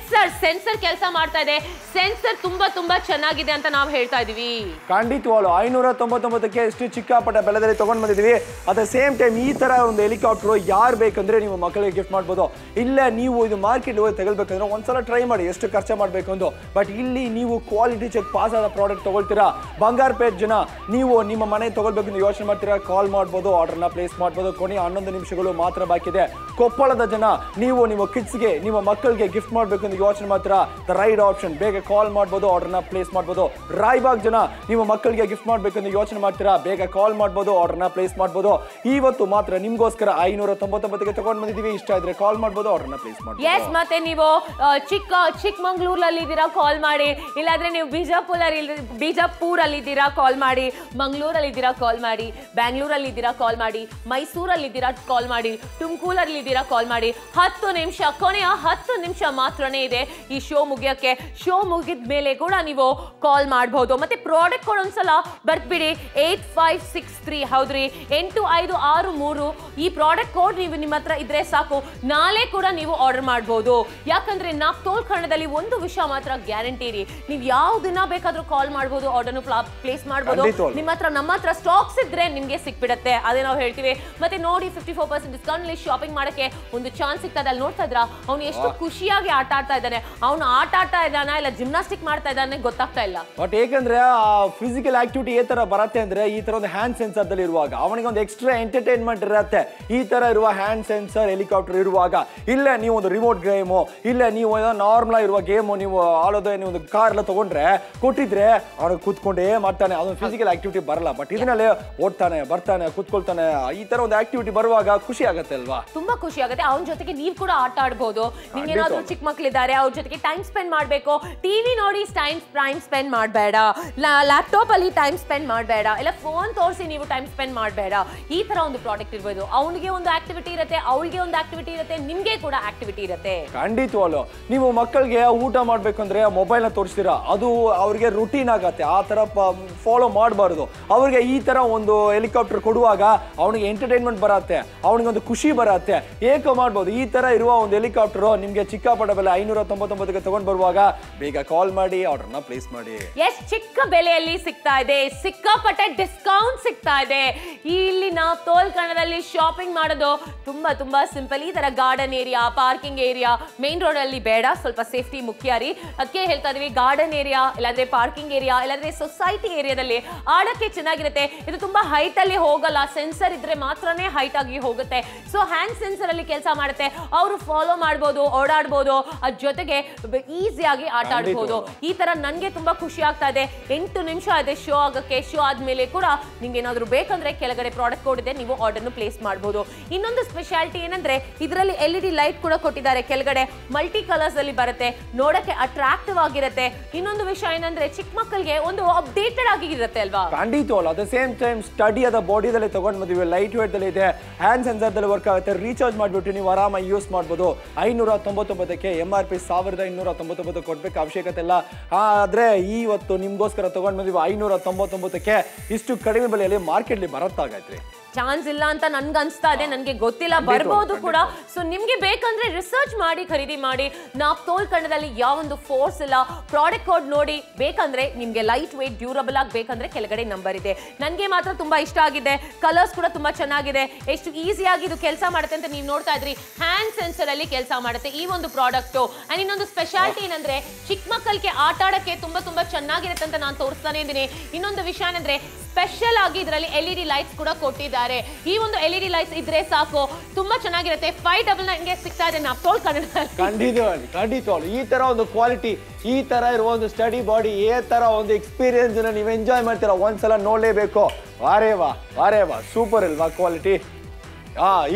ಸೆನ್ಸರ್ ಕೆಲಸ ಮಾಡ್ತಾ ಇದೆ. ಸೆನ್ಸರ್ ತುಂಬಾ ಚೆನ್ನಾಗಿದೆ ಅಂತ ನಾವು ಹೇಳ್ತಾ ಇದೀವಿ. ಖಂಡಿತವಾಗ್ಲು 599ಕ್ಕೆ ಎಷ್ಟು ಚಿಕ್ಕಪಟ್ಟ ಬೆಲೆದಲ್ಲಿ ತಗೊಂಡ್ ಬಂದಿದೀವಿ. ಅಟ್ ದ ಸೇಮ್ ಟೈಮ್ ಈ ತರ ಒಂದು ಹೆಲಿಕಾಪ್ಟರ್ ಯಾರು ಬೇಕಂದ್ರೆ ನೀವು ಮಕ್ಕಳಿಗೆ ಗಿಫ್ಟ್ ಮಾಡಬಹುದು. ಇಲ್ಲ ನೀವು ಇದು ಮಾರ್ಕೆಟ್ ಹೋಗಿ ತಗೊಳ್ಬೇಕಂದ್ರೆ ಒಂದ್ಸಲ ಟ್ರೈ ಮಾಡಿ ಎಷ್ಟು ಖರ್ಚು ಮಾಡಬೇಕು ಅಂತ. ಬಟ್ ಇಲ್ಲಿ ನೀವು ಕ್ವಾಲಿಟಿ ಚೆಕ್ ಪಾಸ್ ಆದ ಪ್ರಾಡಕ್ಟ್ ತಗೊಳ್ತೀರಾ. ಬಂಗಾರಪೇಟ್ ಜನ ನೀವು ನಿಮ್ಮ ಮನೆ ತಗೊಳ್ಬೇಕಂತ ಯೋಚನೆ ಮಾಡ್ತೀರಾ, ಕಾಲ್ ಮಾಡಬಹುದು, ಆರ್ಡರ್ ನ ಪ್ಲೇಸ್ ಮಾಡಬಹುದು. ಕೊನೆಯ 11 ನಿಮಿಷಗಳು ಮಾತ್ರ ಬಾಕಿ ಇದೆ. ಕೊಪ್ಪಳದ ಜನ ನೀವು ನಿಮ್ಮ ಕಿಡ್ಸ್ಗೆ, ನಿಮ್ಮ ಮಕ್ಕಳಿಗೆ ಗಿಫ್ಟ್ ಮಾಡಬೇಕಂತ ಯೋಚನೆ ಮಾಡ್ತೀರಾ, ದ ರೈಟ್ ಆಪ್ಷನ್, ಬೇಗ ಕಾಲ್ ಮಾಡಬಹುದು, ಆರ್ಡರ್ ನ ಪ್ಲೇಸ್ ಮಾಡಬಹುದು. ರಾಯಬಾಗ್ ಜನ ನಿಮ್ಮ ಮಕ್ಕಳಿಗೆ ಗಿಫ್ಟ್ ಮಾಡಬೇಕಂತ ಯೋಚನೆ ಮಾಡ್ತೀರಾ, ಬೇಗ ಕಾಲ್ ಮಾಡಬಹುದು, ಆರ್ಡರ್ ನ ಪ್ಲೇಸ್ ಮಾಡಬಹುದು. ಇವತ್ತು ಮಾತ್ರ ನಿಮ್ಗೋಸ್ಕರ 599ಕ್ಕೆ ತಗೊಂಡ್ ಬಂದಿದೀವಿ. ಇಷ್ಟ ಇದ್ರೆ ಕಾಲ್ ಮಾಡಬಹುದು, ಆರ್ಡರ್ ನ ಪ್ಲೇಸ್ ಮಾಡಬಹುದು. ಎಸ್, ಮತ್ತೆ ನೀವು ಚಿಕ್ಕಮಂಗ್ಳೂರಲ್ಲಿ ಇದ್ದೀರಾ, ಕಾಲ್ ಮಾಡಿ. ಇಲ್ಲಾಂದ್ರೆ ನೀವು ಬಿಜಾಪುರಲ್ಲಿ ಇದ್ದೀರಾ, ಕಾಲ್ ಮಾಡಿ. ಮಂಗಳೂರಲ್ಲಿ ಇದ್ದೀರಾ, ಕಾಲ್ ಮಾಡಿ. ಬ್ಯಾಂಗ್ಳೂರಲ್ಲಿ ಇದ್ದೀರಾ, ಕಾಲ್ ಮಾಡಿ. ಮೈಸೂರಲ್ಲಿ ಇದ್ದೀರಾ, ಕಾಲ್ ಮಾಡಿ. ತುಮಕೂರಲ್ಲಿ ಇದ್ದೀರಾ, ಕಾಲ್ ಮಾಡಿ. 10 ನಿಮಿಷ, ಕೊನೆಯ 10 ನಿಮಿಷ ಮಾತ್ರನೇ ಇದೆ ಈ ಶೋ ಮುಗಿಯಕ್ಕೆ. ಶೋ ಮುಗಿದ ಮೇಲೆ ಕೂಡ ನೀವು ಕಾಲ್ ಮಾಡಬಹುದು. ಮತ್ತೆ ಪ್ರಾಡಕ್ಟ್ ಕೋಡ್ ಒಂದ್ಸಲ ಬರ್ಬಿಡಿ, 8563. ಹೌದ್ರಿ, 8563. ಈ ಪ್ರಾಡಕ್ಟ್ ಕೋಡ್ ನೀವು ನಿಮ್ಮ ಹತ್ರ ಇದ್ರೆ ಸಾಕು, ನಾಳೆ ಕೂಡ ನೀವು ಆರ್ಡರ್ ಮಾಡಬಹುದು. ಯಾಕಂದ್ರೆ ನಾವು ತೋಳ್ಕಣದಲ್ಲಿ ಒಂದು ವಿಷಯ ಮಾತ್ರ ಗ್ಯಾರಂಟಿ ರೀ, ನೀವು ಯಾವ್ದನ್ನ ದಿನ ಬೇಕಾದ್ರೂ ಕಾಲ್ ಮಾಡ್ಬೋದು, ಆರ್ಡರ್ನು ಪ್ಲೇಸ್ ಮಾಡ್ಬೋದು. ನಿಮ್ಮ ಹತ್ರ ನಮ್ಮ ಹತ್ರ ಸ್ಟಾಕ್ಸ್ ಇದ್ರೆ ನಿಮ್ಗೆ ಸಿಕ್ಬಿಡತ್ತೆ, ಅದೇ ನಾವು ಹೇಳ್ತೀವಿ. ಮತ್ತೆ ನೋಡಿ 54% ಡಿಸ್ಕೌಂಟ್ ಅಲ್ಲಿ ಶಾಪಿಂಗ್ ಮಾಡಕ್ಕೆ ಒಂದು ಚಾನ್ಸ್ ಸಿಗ್ತದೆ. ಅಲ್ಲಿ ನೋಡ್ತಾ ಇದ್ರ ಅವ್ನು ಎಷ್ಟು ಖುಷಿಯಾಗಿ ಆಟ ಆಡ್ತಾ ಇದ್ದಾನೆ, ಅವನು ಆಟ ಆಡ್ತಾ ಇದ್ದಾನ ಇಲ್ಲ ಜಿಮ್ನಾಸ್ಟಿಕ್ ಮಾಡ್ತಾ ಇದ್ದಾನೆ ಗೊತ್ತಾಗ್ತಾ ಇಲ್ಲ. ಬಟ್ ಏಕೆಂದ್ರೆ ಫಿಸಿಕಲ್ ಆಕ್ಟಿವಿಟಿ ಈ ತರ ಬರತ್ತೆ ಅಂದ್ರೆ ಈ ತರ ಒಂದು ಹ್ಯಾಂಡ್ ಸೆನ್ಸರ್ ದಲ್ಲಿ ಇರುವಾಗ ಅವನಿಗೆ ಒಂದು ಎಕ್ಸ್ಟ್ರಾ ಎಂಟರ್ಟೈನ್ಮೆಂಟ್ ಇರುತ್ತೆ. ಈ ತರ ಇರುವ ಹ್ಯಾಂಡ್ ಸೆನ್ಸರ್ ಹೆಲಿಕಾಪ್ಟರ್ ಇರುವಾಗ ಇಲ್ಲೇ ನೀವು ಒಂದು ರಿಮೋಟ್ ಗೇಮು ಇಲ್ಲ ನೀವು ನಾರ್ಮಲ್ ಇರುವ ಗೇಮು ನೀವು ಆಡೋದು ನೀವು ಒಂದು ಕಾರ್ ಎಲ್ಲ ತಗೊಂಡ್ರೆ ಕೊಟ್ಟಿದ್ರೆ ಅವ್ನಿಗೆ ಕೂತ್ಕೊಂಡೇ ಮಾಡ್ತಾನೆ, ಅದೊಂದು ಫಿಸಿಕಲ್ ಆಕ್ಟಿವಿಟಿ ಬರಲ್ಲ. ಬಟ್ ಇದನ್ನಲ್ಲಿ ಓಡ್ತಾನೆ ಬರ್ತಾನೆ ಕೂತ್ಕೊಳ್ತಾನೆ, ಈ ತರ ಒಂದು ಆಕ್ಟಿವಿಟಿ ಬರುವಾಗ ಖುಷಿ ಆಗತ್ತೆ ಅಲ್ವಾ? ತುಂಬಾ ಖುಷಿ ಆಗುತ್ತೆ. ಅವನ ಜೊತೆಗೆ ನೀವು ಕೂಡ ಆಟ ಆಡ್ಬೋದು. ನಿಮ್ಗೇನಾದ್ರೂ ಚಿಕ್ಕ ಮಕ್ಳಿದ್ದಾರೆ ಅವ್ರ ಜೊತೆಗೆ ಟೈಮ್ ಸ್ಪೆಂಡ್ ಮಾಡ್ಬೇಕು, ಟಿವಿ ನೋಡಿ ಟೈಮ್ ಸ್ಪೆಂಡ್ ಮಾಡಬೇಡ, ಲ್ಯಾಪ್ಟಾಪ್ ಅಲ್ಲಿ ಟೈಮ್ ಸ್ಪೆಂಡ್ ಮಾಡಬೇಡ, ಇಲ್ಲ ಫೋನ್ ತೋರಿಸಿ ನೀವು ಟೈಮ್ ಸ್ಪೆಂಡ್ ಮಾಡಬೇಡ. ಈ ತರ ಒಂದು ಪ್ರಾಡಕ್ಟ್ ಇರ್ಬೋದು. ಅವನಿಗೆ ಒಂದು ಆಕ್ಟಿವಿಟಿ ಇರುತ್ತೆ, ಅವಳಿಗೆ ಒಂದು ಆಕ್ಟಿವಿಟಿ ಇರುತ್ತೆ, ನಿಮ್ಗೆ ಕೂಡ ಆಕ್ಟಿವಿಟಿ ಇರುತ್ತೆ. ಖಂಡಿತವಾಗ್ಲು ನೀವು ಮಕ್ಕಳಿಗೆ ಊಟ ಮಾಡ್ಬೇಕಂದ್ರೆ ಮೊಬೈಲ್ ನ ತೋರಿಸ್ತೀರಾ, ಅದು ಅವ್ರಿಗೆ ರುಟೀನ್ ಆಗತ್ತೆ, ಆ ತರ ಫಾಲೋ ಮಾಡಬಾರ್ದು. ಅವ್ರಿಗೆ ಈ ತರ ಒಂದು ಹೆಲಿಕಾಪ್ಟರ್ ಕೊಡುವಾಗ ಅವನಿಗೆ ಎಂಟರ್ಟೈನ್ಮೆಂಟ್ ಬರತ್ತೆ, ಅವನಿಗೆ ಒಂದು ಖುಷಿ ಬರತ್ತೆ, ಏಕ ಮಾಡ್ಬೋದು. ಈ ತರ ಇರುವ ಒಂದು ಹೆಲಿಕಾಪ್ಟರ್ ನಿಮ್ಗೆ ಚಿಕ್ಕಪಟ್ಟ ಬೆಲೆ 599ಗೆ ತಗೊಂಡ್ ಬರುವಾಗ ಬೇಗ ಕಾಲ್ ಮಾಡಿ ಆರ್ಡರ್ನ ಪ್ಲೇಸ್ ಮಾಡಿ. ಎಸ್, ಚಿಕ್ಕ ಬೆಲೆಯಲ್ಲಿ ಸಿಗ್ತಾ ಇದೆ, ಸಿಕ್ಕಾಪಟ್ಟೆ ಡಿಸ್ಕೌಂಟ್ ಸಿಗ್ತಾ ಇದೆ. ಇಲ್ಲಿ ನಾವು ತೋಲ್ಕಣದಲ್ಲಿ ಶಾಪಿಂಗ್ ಮಾಡೋದು ತುಂಬಾ ತುಂಬಾ ಸಿಂಪಲ್. ಈ ತರ garden area, parking area, main road ಅಲ್ಲಿ ಬೇಡ, ಸ್ವಲ್ಪ ಸೇಫ್ಟಿ ಮುಖ್ಯ ರೀ. ಅದಕ್ಕೆ ಹೇಳ್ತಾ ಇದೀವಿ, ಗಾರ್ಡನ್ ಏರಿಯಾ ಇಲ್ಲಾಂದ್ರೆ ಪಾರ್ಕಿಂಗ್ ಏರಿಯಾ ಇಲ್ಲಾಂದ್ರೆ ಸೊಸೈಟಿ ಏರಿಯಾದಲ್ಲಿ ಆಡಕ್ಕೆ ಚೆನ್ನಾಗಿರುತ್ತೆ. ಇದು ತುಂಬಾ ಹೈಟ್ ಅಲ್ಲಿ ಹೋಗಲ್ಲ, ಸೆನ್ಸರ್ ಇದ್ರೆ ಮಾತ್ರನೇ ಹೈಟ್ ಆಗಿ ಹೋಗುತ್ತೆ. ಸೊ ಹ್ಯಾಂಡ್ ಸೆನ್ಸರ್ ಅಲ್ಲಿ ಕೆಲಸ ಮಾಡುತ್ತೆ, ಅವರು ಫಾಲೋ ಮಾಡ್ಬೋದು, ಓಡಾಡ್ಬೋದು, ಅದ್ರ ಜೊತೆಗೆ ಈಸಿಯಾಗಿ ಆಟ ಆಡ್ಬೋದು. ಈ ತರ ನನ್ಗೆ ತುಂಬಾ ಖುಷಿ ಆಗ್ತಾ ಇದೆ. 8 ನಿಮಿಷ ಇದೆ ಶೋ ಆಗಕ್ಕೆ. ಶೋ ಆದ್ಮೇಲೆ ಕೂಡ ನಿಮ್ಗೆ ಏನಾದ್ರು ಬೇಕಂದ್ರೆ ಕೆಳಗಡೆ ಪ್ರಾಡಕ್ಟ್ ಕೋಡ್ ಇದೆ, ನೀವು ಆರ್ಡರ್ನು ಪ್ಲೇಸ್ ಮಾಡಬಹುದು. ಇನ್ನೊಂದು ಸ್ಪೆಷಾಲಿಟಿ ಏನಂದ್ರೆ ಇದರಲ್ಲಿ LED ಲೈಟ್ ಕೂಡ ಕೊಟ್ಟಿದ್ದಾರೆ, ಕೆಳಗಡೆ ಮಲ್ಟಿ ಕಲರ್ಸ್ ಅಲ್ಲಿ ಬರುತ್ತೆ, ನೋಡಕ್ಕೆ ಅಟ್ರಾಕ್ಟಿವ್ ಆಗಿರುತ್ತೆ. ಇನ್ನೊಂದು ವಿಷಯ ಏನಂದ್ರೆ ಚಿಕ್ಕ ಮಕ್ಕಳಿಗೆ ಒಂದು ಅಪ್ಡೇಟೆಡ್ ಆಗಿ ಇರುತ್ತೆ ಅಲ್ವಾ? ಖಂಡಿತವಲ್ಲ. At the same time sturdy ಅದ ಬಾಡಿದಲ್ಲಿ ತಗೊಂಡ್ ಬಂದಿವಿ, ಲೈಟ್ ವೇಟ್ ದಲ್ಲಿ ಇದೆ, ಹ್ಯಾಂಡ್ ಸೆನ್ಸರ್ ದಲ್ಲಿ ವರ್ಕ್ ಆಗುತ್ತೆ, ರೀಚಾರ್ಜ್ ಮಾಡ್ಬಿಟ್ಟು ನೀವು ಆರಾಮಾಗಿ ಯೂಸ್ ಮಾಡ್ಬೋದು. 599ಕ್ಕೆ MRP 1299 ಕೊಡ್ಬೇಕು ಅವಶ್ಯಕತೆ ಇಲ್ಲ. ಆದ್ರೆ ಇವತ್ತು ನಿಮ್ಗೋಸ್ಕರ ತಗೊಂಡ್ ಬಂದಿವಿ 599ಕ್ಕೆ. ಇಷ್ಟು ಕಡಿಮೆ ಬೆಲೆಯಲ್ಲಿ ಮಾರ್ಕೆಟ್ಲಿ ಬರತ್ತಾಗೈತ್ರಿ. ಚಾನ್ಸ್ ಇಲ್ಲ ಅಂತ ನನ್ಗೆ ಅನ್ಸ್ತಾ ಇದೆ, ನನ್ಗೆ ಗೊತ್ತಿಲ್ಲ, ಬರ್ಬೋದು ಕೂಡ. ಸೊ ನಿಮ್ಗೆ ಬೇಕಂದ್ರೆ ರಿಸರ್ಚ್ ಮಾಡಿ ಖರೀದಿ ಮಾಡಿ. ನಾವು ತೋಲ್ಕಂಡದಲ್ಲಿ ಯಾವೊಂದು ಫೋರ್ಸ್ ಇಲ್ಲ, ಪ್ರಾಡಕ್ಟ್ ಕೋಡ್ ನೋಡಿ. ಬೇಕಂದ್ರೆ ನಿಮ್ಗೆ ಲೈಟ್ ವೇಟ್ ಡ್ಯೂರಬಲ್ ಆಗಿ ಬೇಕಂದ್ರೆ ಕೆಳಗಡೆ ನಂಬರ್ ಇದೆ. ನನ್ಗೆ ಮಾತ್ರ ತುಂಬಾ ಇಷ್ಟ ಆಗಿದೆ, ಕಲರ್ಸ್ ಕೂಡ ತುಂಬಾ ಚೆನ್ನಾಗಿದೆ, ಎಷ್ಟು ಈಸಿಯಾಗಿ ಇದು ಕೆಲಸ ಮಾಡುತ್ತೆ ಅಂತ ನೀವು ನೋಡ್ತಾ ಇದ್ರಿ. ಹ್ಯಾಂಡ್ ಸೆನ್ಸರ್ ಅಲ್ಲಿ ಕೆಲಸ ಮಾಡುತ್ತೆ ಈ ಒಂದು ಪ್ರಾಡಕ್ಟ್. ಅಂಡ್ ಇನ್ನೊಂದು ಸ್ಪೆಷಾಲಿಟಿ ಏನಂದ್ರೆ ಚಿಕ್ಕ ಮಕ್ಕಳಿಗೆ ಆಟ ಆಡಕ್ಕೆ ತುಂಬಾ ತುಂಬಾ ಚೆನ್ನಾಗಿರುತ್ತೆ ಅಂತ ನಾನು ತೋರಿಸ್ತಾನೆ ಇದ್ದೀನಿ. ಇನ್ನೊಂದು ವಿಷಯ ಏನಂದ್ರೆ ಸ್ಪೆಷಲ್ ಆಗಿ ಇದರಲ್ಲಿ LED ಲೈಟ್ಸ್ ಕೂಡ ಕೊಟ್ಟಿದ್ದಾರೆ. ಈ ಒಂದು LED ಲೈಟ್ಸ್ ಇದ್ರೆ ಸಾಕು, ತುಂಬಾ ಚೆನ್ನಾಗಿರುತ್ತೆ. 599ಗೆ ಸಿಗ್ತಾ ಇದೆ ನಾವು ತೋಲ್ಕಂಡದಲ್ಲಿ. ಖಂಡಿತವಾಗ್ಲು ಈ ತರ ಒಂದು ಕ್ವಾಲಿಟಿ, ಈ ತರ ಇರುವ ಒಂದು ಸ್ಟಡಿ ಬಾಡಿ, ಈ ತರ ಒಂದು ಎಕ್ಸ್ಪೀರಿಯನ್ಸ್ ನೀವು ಎಂಜಾಯ್ ಮಾಡ್ತೀರಾ, ಒಂದ್ಸಲ ನೋಡ್ಲೇಬೇಕು. ವಾರೇ ವಾ ಸೂಪರ್ ಇಲ್ವಾ ಕ್ವಾಲಿಟಿ?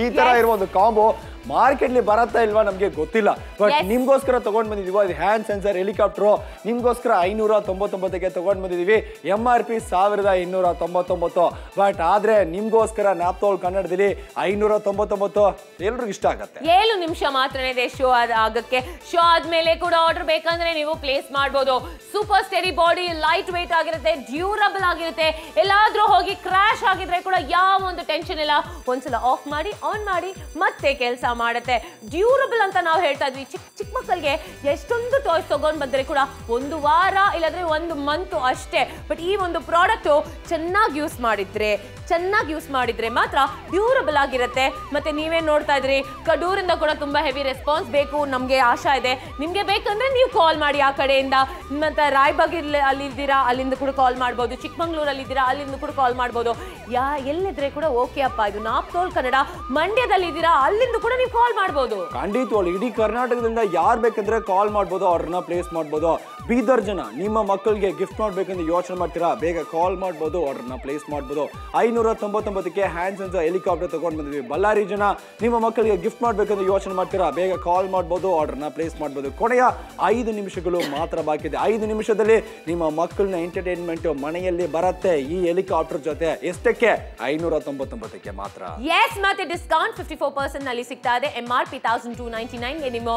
ಈ ತರ ಇರುವ ಒಂದು ಕಾಂಬೋ ಮಾರ್ಕೆಟ್ಲಿ ಬರತ್ತಾ ಇಲ್ವಾ ನಮ್ಗೆ ಗೊತ್ತಿಲ್ಲ. ಬಟ್ ನಿಮ್ಗೋಸ್ಕರ ತಗೊಂಡ್ ಬಂದಿದೀವಿ ಅದು ಹ್ಯಾಂಡ್ ಸೆನ್ಸರ್ ಹೆಲಿಕಾಪ್ಟರ್. ನಿಮ್ಗೋಸ್ಕರ 599ಗೆ ತಗೊಂಡ್ ಬಂದಿದೀವಿ, MRP 1299. ಬಟ್ ಆದ್ರೆ ನಿಮ್ಗೋಸ್ಕರ ನಾಪ್ತೋಲ್ ಕನ್ನಡದಲ್ಲಿ 599 ಎಲ್ರಿಗೂ ಇಷ್ಟ ಆಗತ್ತೆ. 7 ನಿಮಿಷ ಮಾತ್ರ ಇದೆ ಶೋ ಆಗಕ್ಕೆ. ಶೋ ಆದ್ಮೇಲೆ ಕೂಡ ಆರ್ಡರ್ ಬೇಕಂದ್ರೆ ನೀವು ಪ್ಲೇಸ್ ಮಾಡ್ಬೋದು. Super steady body, light weight ಆಗಿರುತ್ತೆ, ಡ್ಯೂರಬಲ್ ಆಗಿರುತ್ತೆ. ಎಲ್ಲಾದ್ರೂ ಹೋಗಿ ಕ್ರಾಶ್ ಆಗಿದ್ರೆ ಕೂಡ ಯಾವ ಒಂದು ಟೆನ್ಷನ್ ಇಲ್ಲ. ಒಂದ್ಸಲ ಆಫ್ ಮಾಡಿ ಆನ್ ಮಾಡಿ ಮತ್ತೆ ಕೆಲಸ ಮಾಡುತ್ತೆ. ಡ್ಯೂರಬಲ್ ಅಂತ ನಾವು ಹೇಳ್ತಾ ಇದ್ವಿ. ಚಿಕ್ಕ ಮಕ್ಕಳಿಗೆ ಎಷ್ಟೊಂದು ಟಾಯ್ಸ್ ತಗೊಂಡ್ ಬಂದ್ರೆ ಕೂಡ 1 ವಾರ ಇಲ್ಲಾಂದ್ರೆ 1 ಮಂತ್ ಅಷ್ಟೇ. ಬಟ್ ಈ ಒಂದು ಪ್ರಾಡಕ್ಟ್ ಚೆನ್ನಾಗಿ ಯೂಸ್ ಮಾಡಿದ್ರೆ ಮಾತ್ರ ಡ್ಯೂರಬಲ್ ಆಗಿರುತ್ತೆ. ಮತ್ತೆ ನೀವೇ ನೋಡ್ತಾ ಇದ್ರಿ, ಕಡೂರಿಂದ ಕೂಡ ತುಂಬಾ ಹೆವಿ ರೆಸ್ಪಾನ್ಸ್ ಬೇಕು ನಮ್ಗೆ ಆಶಾ ಇದೆ. ನಿಮ್ಗೆ ಬೇಕಂದ್ರೆ ನೀವು ಕಾಲ್ ಮಾಡಿ ಆ ಕಡೆಯಿಂದ. ಮತ್ತೆ ರಾಯಬಾಗ್ ಅಲ್ಲಿದ್ದೀರಾ ಅಲ್ಲಿಂದ ಕೂಡ ಕಾಲ್ ಮಾಡ್ಬೋದು, ಚಿಕ್ಕಮಂಗ್ಳೂರಲ್ಲಿ ಇದ್ದೀರಾ ಅಲ್ಲಿಂದ ಕೂಡ ಕಾಲ್ ಮಾಡ್ಬೋದು. ಎಲ್ಲಿದ್ರೆ ಕೂಡ ಓಕೆ ಅಪ್ಪ, ಇದು ನಾಪ್ತೋಲ್ ಕನ್ನಡ. ಮಂಡ್ಯದಲ್ಲಿ ಇದ್ದೀರಾ ಅಲ್ಲಿಂದ ಕೂಡ ನೀವು ಕಾಲ್ ಮಾಡ್ಬೋದು. ಖಂಡಿತವಾಗ್ಲು ಇಡೀ ಕರ್ನಾಟಕದಿಂದ ಯಾರು ಬೇಕಂದ್ರೆ ಕಾಲ್ ಮಾಡ್ಬೋದು, ಆರ್ಡರ್ನ ಪ್ಲೇಸ್ ಮಾಡ್ಬೋದು. ಬೀದರ್ ಜನ ನಿಮ್ಮ ಮಕ್ಕಳಿಗೆ ಗಿಫ್ಟ್ ಮಾಡ್ಬೇಕಂದ್ರೆ ಯೋಚನೆ ಮಾಡ್ತೀರಾ, ಬೇಗ ಕಾಲ್ ಮಾಡ್ಬೋದು, ಆರ್ಡರ್ನ ಪ್ಲೇಸ್ ಮಾಡ್ಬೋದು. 599ಕ್ಕೆ ಹ್ಯಾಂಡ್ ಸೆನ್ಸರ್ ಹೆಲಿಕಾಪ್ಟರ್ ತಗೊಂಡ್ ಬಂದಿದ್ವಿ. ಬಳ್ಳಾರಿ ಜನ ನಿಮ್ಮ ಮಕ್ಕಳಿಗೆ ಗಿಫ್ಟ್ ಮಾಡ್ಬೇಕಂದ್ರೆ ಯೋಚನೆ ಮಾಡ್ತೀರಾ, ಬೇಗ ಕಾಲ್ ಮಾಡ್ಬೋದು, ಆರ್ಡರ್ನ ಪ್ಲೇಸ್ ಮಾಡ್ಬೋದು. ಕೊನೆಯ 5 ನಿಮಿಷಗಳು ಮಾತ್ರ ಬಾಕಿ ಇದೆ. 5 ನಿಮಿಷದಲ್ಲಿ ನಿಮ್ಮ ಮಕ್ಕಳನ್ನ ಎಂಟರ್ಟೈನ್ಮೆಂಟ್ ಮನೆಯಲ್ಲಿ ಬರುತ್ತೆ ಈ ಹೆಲಿಕಾಪ್ಟರ್ ಜೊತೆ. ಎಷ್ಟಕ್ಕೆ? 599ಕ್ಕೆ ಮಾತ್ರ. ಎಸ್, ಮತ್ತೆ ಡಿಸ್ಕೌಂಟ್ 54% ನಲ್ಲಿ ಸಿಗ್ತಾ ಸಿಗ್ತಾ ಇದೆ. MRP 1299 ಗೆ ನೀವು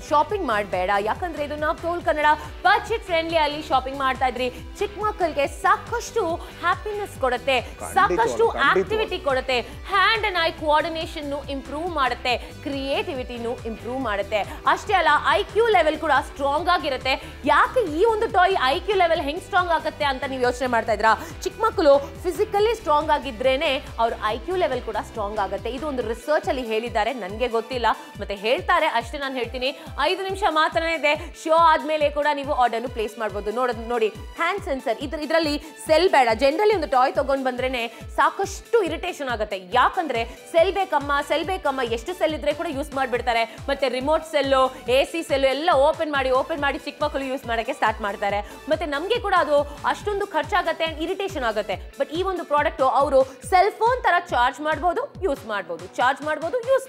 ಶಾಪಿಂಗ್ ಮಾಡಬೇಡ, ಯಾಕಂದ್ರೆ ಇದು ನಾವು ಟೋಲ್ ಕನ್ನಡ ಬಜೆಟ್ ಫ್ರೆಂಡ್ಲಿ ಅಲ್ಲಿ ಶಾಪಿಂಗ್ ಮಾಡ್ತಾ ಇದ್ರಿ. ಚಿಕ್ಕ ಮಕ್ಕಳಿಗೆ ಸಾಕಷ್ಟು ಹ್ಯಾಪಿನೆಸ್ ಕೊಡುತ್ತೆ, ಸಾಕಷ್ಟು ಆಕ್ಟಿವಿಟಿ ಕೊಡುತ್ತೆ, hand and I coordination improve ಮಾಡುತ್ತೆ, ಕ್ರಿಯೇಟಿವಿಟಿನೂ ಇಂಪ್ರೂವ್ ಮಾಡುತ್ತೆ. ಅಷ್ಟೇ ಅಲ್ಲ, IQ ಲೆವೆಲ್ ಕೂಡ ಸ್ಟ್ರಾಂಗ್ ಆಗಿರುತ್ತೆ. ಯಾಕೆ ಈ ಒಂದು ಟಾಯ್ IQ ಲೆವೆಲ್ ಹೆಂಗ್ ಸ್ಟ್ರಾಂಗ್ ಆಗುತ್ತೆ ಅಂತ ನೀವು ಯೋಚನೆ ಮಾಡ್ತಾ ಇದ್ರಾ? ಚಿಕ್ಕ ಮಕ್ಕಳು ಫಿಸಿಕಲಿ ಸ್ಟ್ರಾಂಗ್ ಆಗಿದ್ರೇನೆ ಅವ್ರ IQ ಲೆವೆಲ್ ಕೂಡ ಸ್ಟ್ರಾಂಗ್ ಆಗುತ್ತೆ. ಇದು ಒಂದು ರಿಸರ್ಚ್ ಅಲ್ಲಿ ಹೇಳಿದ್ದಾರೆ, ನನಗೆ ಗೊತ್ತಿಲ್ಲ, ಮತ್ತೆ ಹೇಳ್ತಾರೆ ಅಷ್ಟೇ. ನಾನು ಹೇಳ್ತೀನಿ, 5 ನಿಮಿಷ ಮಾತ್ರನೇ ಇದೆ. ಶೋ ಆದ್ಮೇಲೆ ಕೂಡ ನೀವು ಆರ್ಡರ್ ಪ್ಲೇಸ್ ಮಾಡಬಹುದು. ನೋಡಿ, ಹ್ಯಾಂಡ್ ಸೆನ್ಸರ್ ಇದರಲ್ಲಿ ಸೆಲ್ ಬೇಡ. ಜನರಲಿ ಒಂದು ಟಾಯ್ ತಗೊಂಡ್ ಬಂದ್ರೇನೆ ಸಾಕಷ್ಟು ಇರಿಟೇಷನ್ ಆಗುತ್ತೆ. ಯಾಕಂದ್ರೆ ಸೆಲ್ ಬೇಕಮ್ಮ ಎಷ್ಟು ಸೆಲ್ ಇದ್ರೆ ಕೂಡ ಯೂಸ್ ಮಾಡ್ಬಿಡ್ತಾರೆ. ಮತ್ತೆ ರಿಮೋಟ್ ಸೆಲ್ಲು, AC ಸೆಲ್ಲು ಎಲ್ಲ ಓಪನ್ ಮಾಡಿ ಚಿಕ್ಕ ಮಕ್ಕಳು ಯೂಸ್ ಮಾಡಕ್ಕೆ ಸ್ಟಾರ್ಟ್ ಮಾಡ್ತಾರೆ. ಮತ್ತೆ ನಮ್ಗೆ ಕೂಡ ಅದು ಅಷ್ಟೊಂದು ಖರ್ಚಾಗತ್ತೆ, ಇರಿಟೇಷನ್ ಆಗುತ್ತೆ. ಬಟ್ ಈ ಒಂದು ಪ್ರಾಡಕ್ಟ್ ಅವರು ಸೆಲ್ ಫೋನ್ ತರ ಚಾರ್ಜ್ ಮಾಡಬಹುದು, ಯೂಸ್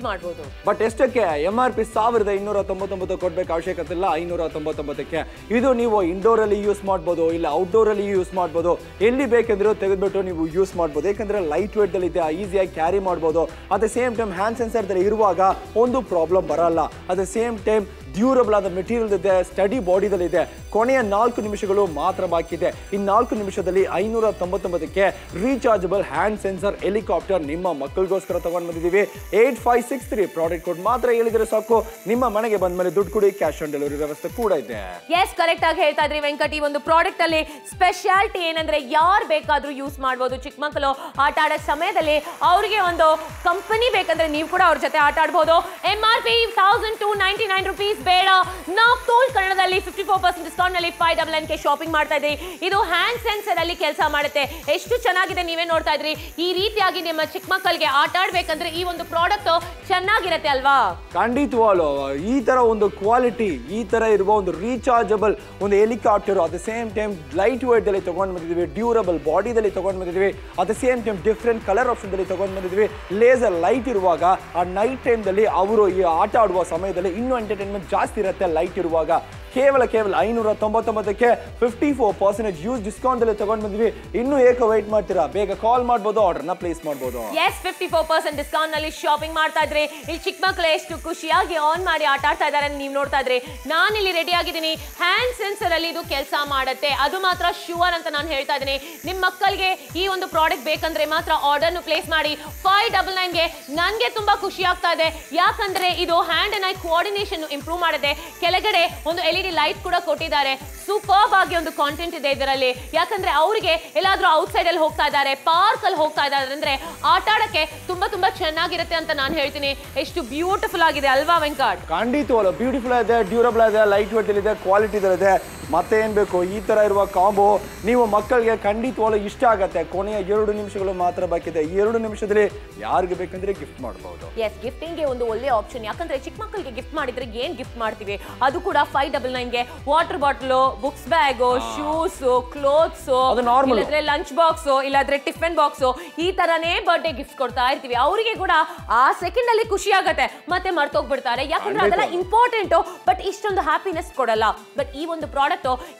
ಮಾಡಬಹುದು. ಬಟ್ ಎಷ್ಟಕ್ಕೆ? MRP 1299 ಕೊಡ್ಬೇಕು ಅವಶ್ಯಕತೆ ಇಲ್ಲ, 599ಕ್ಕೆ. ಇದು ನೀವು ಇಂಡೋರ್ ಅಲ್ಲಿ ಯೂಸ್ ಮಾಡಬಹುದು, ಇಲ್ಲ ಔಟ್ಡೋರ್ ಅಲ್ಲಿ ಯೂಸ್ ಮಾಡಬಹುದು, ಎಲ್ಲಿ ಬೇಕೆಂದ್ರೂ ತೆಗೆದ್ಬಿಟ್ಟು ನೀವು ಯೂಸ್ ಮಾಡಬಹುದು. ಯಾಕಂದ್ರೆ ಲೈಟ್ ವೇಟ್ ಅಲ್ಲಿ ಇದೆ, ಈಸಿಯಾಗಿ ಕ್ಯಾರಿ ಮಾಡಬಹುದು. At the same time hand sensor ಇರುವಾಗ ಒಂದು ಪ್ರಾಬ್ಲಮ್ ಬರಲ್ಲ. At the same time durable ಆದ ಮೆಟೀರಿಯಲ್ ಇದೆ, ಸ್ಟಡಿ ಬಾಡಿದಲ್ಲಿದೆ. ಕೊನೆಯ 4 ನಿಮಿಷಗಳು ಮಾತ್ರ ಬಾಕಿ ಇದೆ. ಈ 4 ನಿಮಿಷದಲ್ಲಿ 599ಕ್ಕೆ ರೀಚಾರ್ಜಬಲ್ ಹ್ಯಾಂಡ್ ಸೆನ್ಸರ್ ಹೆಲಿಕಾಪ್ಟರ್ ನಿಮ್ಮ ಮಕ್ಕಳಿಗೋಸ್ಕರ ತಗೊಂಡು ಬಂದಿದ್ದೀವಿ. 8563 ಪ್ರಾಡಕ್ಟ್ ಕೋಡ್ ಮಾತ್ರ ಹೇಳಿದ್ರೆ ಸಾಕು, ನಿಮ್ಮ ಮನೆಗೆ ಬಂದ ಮೇಲೆ ದುಡ್ಡು ಕೊಡಿ, ಕ್ಯಾಶ್ ಆನ್ ಡೆಲಿವರಿ ವ್ಯವಸ್ಥೆ ಕೂಡ ಇದೆ. ಎಸ್, ಕರೆಕ್ಟ್ ಆಗಿ ಹೇಳ್ತಾ ಇದ್ರಿ ವೆಂಕಟ್. ಈ ಒಂದು ಪ್ರಾಡಕ್ಟ್ ಅಲ್ಲಿ ಸ್ಪೆಷಾಲಿಟಿ ಏನಂದ್ರೆ ಯಾರು ಬೇಕಾದ್ರೂ ಯೂಸ್ ಮಾಡಬಹುದು. ಚಿಕ್ಕ ಮಕ್ಕಳು ಆಟ ಆಡೋ ಸಮಯದಲ್ಲಿ ಅವರಿಗೆ ಒಂದು ಕಂಪನಿ ಬೇಕಂದ್ರೆ ನೀವು ಕೂಡ ಅವ್ರ ಜೊತೆ ಆಟ ಆಡಬಹುದು. MRP 1299 rupees ಬೇಡ, ನಾವು ಟೋಲ್ ಕನ್ನಡದಲ್ಲಿ 54% ಡಿಸ್ಕೌಂಟ್ ನಲ್ಲಿ 599 ಗೆ ಶಾಪಿಂಗ್ ಮಾಡ್ತಾ ಇದ್ರಿ. ಇದು ಹ್ಯಾಂಡ್ ಸೆನ್ಸರ್ ಅಲ್ಲಿ ಕೆಲಸ ಮಾಡುತ್ತೆ. ಎಷ್ಟು ಚೆನ್ನಾಗಿದೆ, ನೀವೇ ನೋಡ್ತಾ ಇದ್ರಿ. ಈ ರೀತಿಯಾಗಿ ನಿಮ್ಮ ಚಿಕ್ಕ ಮಕ್ಕಳಿಗೆ ಆಟ ಆಡ್ಬೇಕಂದ್ರೆ ಈ ಒಂದು ಪ್ರಾಡಕ್ಟ್ ಚೆನ್ನಾಗಿರುತ್ತೆ ಅಲ್ವಾ? ಖಂಡಿತವಾಗ್ಲೂ ಈ ತರ ಒಂದು ಕ್ವಾಲಿಟಿ, ಈ ತರ ಇರುವ ಒಂದು ರೀಚಾರ್ಜಬಲ್ ಒಂದು helicopter, at the same time light weight ಅಲ್ಲಿ ತಗೊಂಡ್ ಬಂದಿದ್ವಿ, ಡ್ಯೂರಬಲ್ ಬಾಡಿದಲ್ಲಿ ತಗೊಂಡ್ ಬಂದಿದ್ವಿ, at the same time different colour option ದಲ್ಲಿ ತಗೊಂಡ್ ಬಂದಿದ್ವಿ. ಲೇಸರ್ ಲೈಟ್ ಇರುವಾಗ ಆ ನೈಟ್ ಟೈಮ್ ದಲ್ಲಿ ಅವರು ಈ ಆಟ ಆಡುವ ಸಮಯದಲ್ಲಿ ಇನ್ನೂ ಎಂಟರ್ಟೈನ್ಮೆಂಟ್ ಜಾಸ್ತಿ ಇರುತ್ತೆ. ಲೈಟ್ ಇರುವಾಗ ಕೇವಲ 599ಕ್ಕೆ 54% ಯೂಸ್ ಡಿಸ್ಕೌಂಟ್ ಅಲ್ಲಿ ತಗೊಂಡ್ ಬಂದ್ವಿ. ಇನ್ನೂ ಏಕೆ ವೈಟ್ ಮಾಡ್ತೀರಾ? ಬೇಗ ಕಾಲ್ ಮಾಡಬಹುದು, ಆರ್ಡರ್ನ ಪ್ಲೇಸ್ ಮಾಡಬಹುದು. ಎಸ್, 54% ಡಿಸ್ಕೌಂಟ್ ನಲ್ಲಿ ಶಾಪಿಂಗ್ ಮಾಡ್ತಾ ಇದ್ರಿ. ಇಲ್ಲಿ ಚಿಕ್ಕ ಮಕ್ಕಳು ಎಷ್ಟು ಖುಷಿಯಾಗಿ ಆನ್ ಮಾಡಿ ಆಟ ಆಡ್ತಾ ಇದ್ದಾರೆ ನೀವು ನೋಡ್ತಾ ಇದ್ರಿ. ನಾನಿಲ್ಲಿ ರೆಡಿ ಆಗಿದ್ದೀನಿ. ಹ್ಯಾಂಡ್ ಸೆನ್ಸರ್ ಅಲ್ಲಿ ಇದು ಕೆಲಸ ಮಾಡುತ್ತೆ, ಅದು ಮಾತ್ರ ಶೂರ್ ಅಂತ ನಾನು ಹೇಳ್ತಾ ಇದ್ದೀನಿ. ನಿಮ್ಮ ಮಕ್ಕಳಿಗೆ ಈ ಒಂದು ಪ್ರಾಡಕ್ಟ್ ಬೇಕಂದ್ರೆ ಮಾತ್ರ ಆರ್ಡರ್ನು ಪ್ಲೇಸ್ ಮಾಡಿ. 599ಗೆ ನನಗೆ ತುಂಬಾ ಖುಷಿ ಆಗ್ತಾ ಇದೆ, ಯಾಕಂದ್ರೆ ಇದು hand and I coordination improve ಮಾಡುತ್ತೆ. ಕೆಳಗಡೆ ಒಂದು LED ಲೈಟ್ ಕೂಡ ಕೊಟ್ಟಿದ್ದಾರೆ. ಸೂಪರ್ಬ್ ಆಗಿ ಒಂದು ಕಾಂಟೆಂಟ್ ಇದೆ ಇದರಲ್ಲಿ. ಯಾಕಂದ್ರೆ ಅವರಿಗೆ ಎಲ್ಲಾದ್ರೂ ಔಟ್ಸೈಡ್ ಅಲ್ಲಿ ಹೋಗ್ತಾ ಇದ್ದಾರೆ, ಪಾರ್ಕ್ ಅಲ್ಲಿ ಹೋಗ್ತಾ ಇದ್ದಾರೆ ಅಂದ್ರೆ ಆಟ ಆಡಕ್ಕೆ ತುಂಬಾ ಚೆನ್ನಾಗಿರುತ್ತೆ ಅಂತ ನಾನು ಹೇಳ್ತೀನಿ. ಎಷ್ಟು ಬ್ಯೂಟಿಫುಲ್ ಆಗಿದೆ ಅಲ್ವಾ ವೆಂಕಟ್? ಖಂಡಿತವಲ್ಲ, ಬ್ಯೂಟಿಫುಲ್ ಇದೆ, ಡ್ಯೂರಬಲ್ ಇದೆ, ಲೈಟ್ ವೇಟ್ ಇದೆ, ಕ್ವಾಲಿಟಿ ಇದೆ. ಮತ್ತೆ ಏನ್ ಬೇಕು? ಈ ತರ ಇರುವ ಕಾಂಬೋ ನೀವು ಮಕ್ಕಳಿಗೆ ಖಂಡಿತವಾಗ್ಲೂ ಇಷ್ಟ ಆಗತ್ತೆ. ಕೊನೆಯ 2 ನಿಮಿಷಗಳು ಮಾತ್ರ ಬಾಕಿದೆ. ಈ 2 ನಿಮಿಷದಲ್ಲಿ ಯಾರಿಗೆ ಬೇಕಂದ್ರೆ ಗಿಫ್ಟ್ ಮಾಡಬಹುದು. ಎಸ್, ಗಿಫ್ಟಿಂಗ್ ಗೆ ಒಂದು ಒಳ್ಳೆ ಆಪ್ಷನ್. ಯಾಕಂದ್ರೆ ಚಿಕ್ಕ ಮಕ್ಕಳಿಗೆ ಗಿಫ್ಟ್ ಮಾಡಿದ್ರೆ ಏನ್ ಗಿಫ್ಟ್ ಮಾಡ್ತೀವಿ, ಅದು ಕೂಡ 599ಗೆ water bottle, books bag, shoes, clothes, ಇಲ್ಲಾಂದ್ರೆ ಲಂಚ್ ಬಾಕ್ಸ್, ಇಲ್ಲಾಂದ್ರೆ ಟಿಫಿನ್ ಬಾಕ್ಸ್, ಈ ತರನೇ ಬರ್ಡೇ ಗಿಫ್ಟ್ ಕೊಡ್ತಾ ಇರ್ತೀವಿ. ಅವರಿಗೆ ಕೂಡ ಆ ಸೆಕೆಂಡ್ ಅಲ್ಲಿ ಖುಷಿ ಆಗತ್ತೆ, ಮತ್ತೆ ಮರ್ತೋಗ್ಬಿಡ್ತಾರೆ. ಯಾಕಂದ್ರೆ ಅದೆಲ್ಲ ಇಂಪಾರ್ಟೆಂಟ್, ಬಟ್ ಇಷ್ಟೊಂದು ಹ್ಯಾಪಿನೆಸ್ ಕೊಡಲ್ಲ. ಬಟ್ ಈ ಒಂದು ಪ್ರಾಡಕ್ಟ್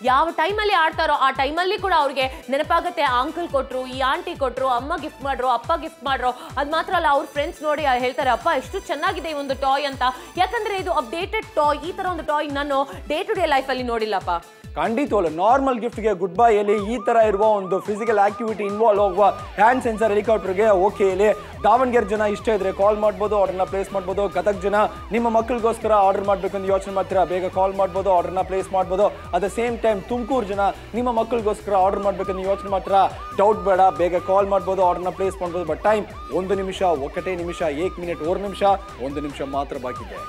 ಯಾವ ಟೈಮಲ್ಲಿ ಆಡ್ತಾರೋ ಆ ಟೈಮಲ್ಲಿ ಕೂಡ ಅವ್ರಿಗೆ ನೆನಪಾಗುತ್ತೆ. ಅಂಕಲ್ ಕೊಟ್ರು, ಈ ಆಂಟಿ ಕೊಟ್ರು, ಅಮ್ಮ ಗಿಫ್ಟ್ ಮಾಡ್ರು, ಅಪ್ಪ ಗಿಫ್ಟ್ ಮಾಡ್ರು. ಅದ್ ಮಾತ್ರ ಅಲ್ಲ, ಅವ್ರ ಫ್ರೆಂಡ್ಸ್ ನೋಡಿ ಹೇಳ್ತಾರೆ, ಅಪ್ಪ ಎಷ್ಟು ಚೆನ್ನಾಗಿದೆ ಈ ಒಂದು ಟಾಯ್ ಅಂತ. ಯಾಕಂದ್ರೆ ಇದು ಅಪ್ಡೇಟೆಡ್ ಟಾಯ್. ಈ ತರ ಒಂದು ಟಾಯ್ ನಾನು ಡೇ ಟು ಡೇ ಲೈಫ್ ಅಲ್ಲಿ ನೋಡಿಲ್ಲಪ್ಪ. ಖಂಡಿತವಲ್ಲ, ನಾರ್ಮಲ್ ಗಿಫ್ಟ್ಗೆ ಗುಡ್ ಬೈ ಅಲ್ಲಿ ಈ ತರ ಇರುವ ಒಂದು ಫಿಸಿಕಲ್ ಆಕ್ಟಿವಿಟಿ ಇನ್ವಾಲ್ವ್ ಆಗುವ ಹ್ಯಾಂಡ್ ಸೆನ್ಸರ್ ಹೆಲಿಕಾಪ್ಟರ್ಗೆ ಓಕೆ ಇಲ್ಲಿ ದಾವಣಗೆರೆ ಜನ ಇಷ್ಟ ಇದ್ರೆ ಕಾಲ್ ಮಾಡ್ಬೋದು, ಆರ್ಡರ್ನ ಪ್ಲೇಸ್ ಮಾಡ್ಬೋದು. ಗದಗ ಜನ ನಿಮ್ಮ ಮಕ್ಕಳಿಗೋಸ್ಕರ ಆರ್ಡರ್ ಮಾಡ್ಬೇಕಂತ ಯೋಚನೆ ಮಾಡ್ತೀರಾ, ಬೇಗ ಕಾಲ್ ಮಾಡ್ಬೋದು, ಆರ್ಡರ್ನ ಪ್ಲೇಸ್ ಮಾಡ್ಬೋದು. At the same time Tumakuru ಜನ ನಿಮ್ಮ ಮಕ್ಕಳಿಗೋಸ್ಕರ ಆರ್ಡರ್ ಮಾಡ್ಬೇಕಂತ ಯೋಚನೆ ಮಾಡ್ತೀರಾ, ಡೌಟ್ ಬೇಡ, ಬೇಗ ಕಾಲ್ ಮಾಡ್ಬೋದು, ಆರ್ಡರ್ನ ಪ್ಲೇಸ್ ಮಾಡ್ಬೋದು. ಬಟ್ ಟೈಮ್ 1 ನಿಮಿಷ, 1 ನಿಮಿಷ, 1 ಮಿನಿಟ್, 1 ನಿಮಿಷ, 1 ನಿಮಿಷ ಮಾತ್ರ ಬಾಕಿ ಇದೆ.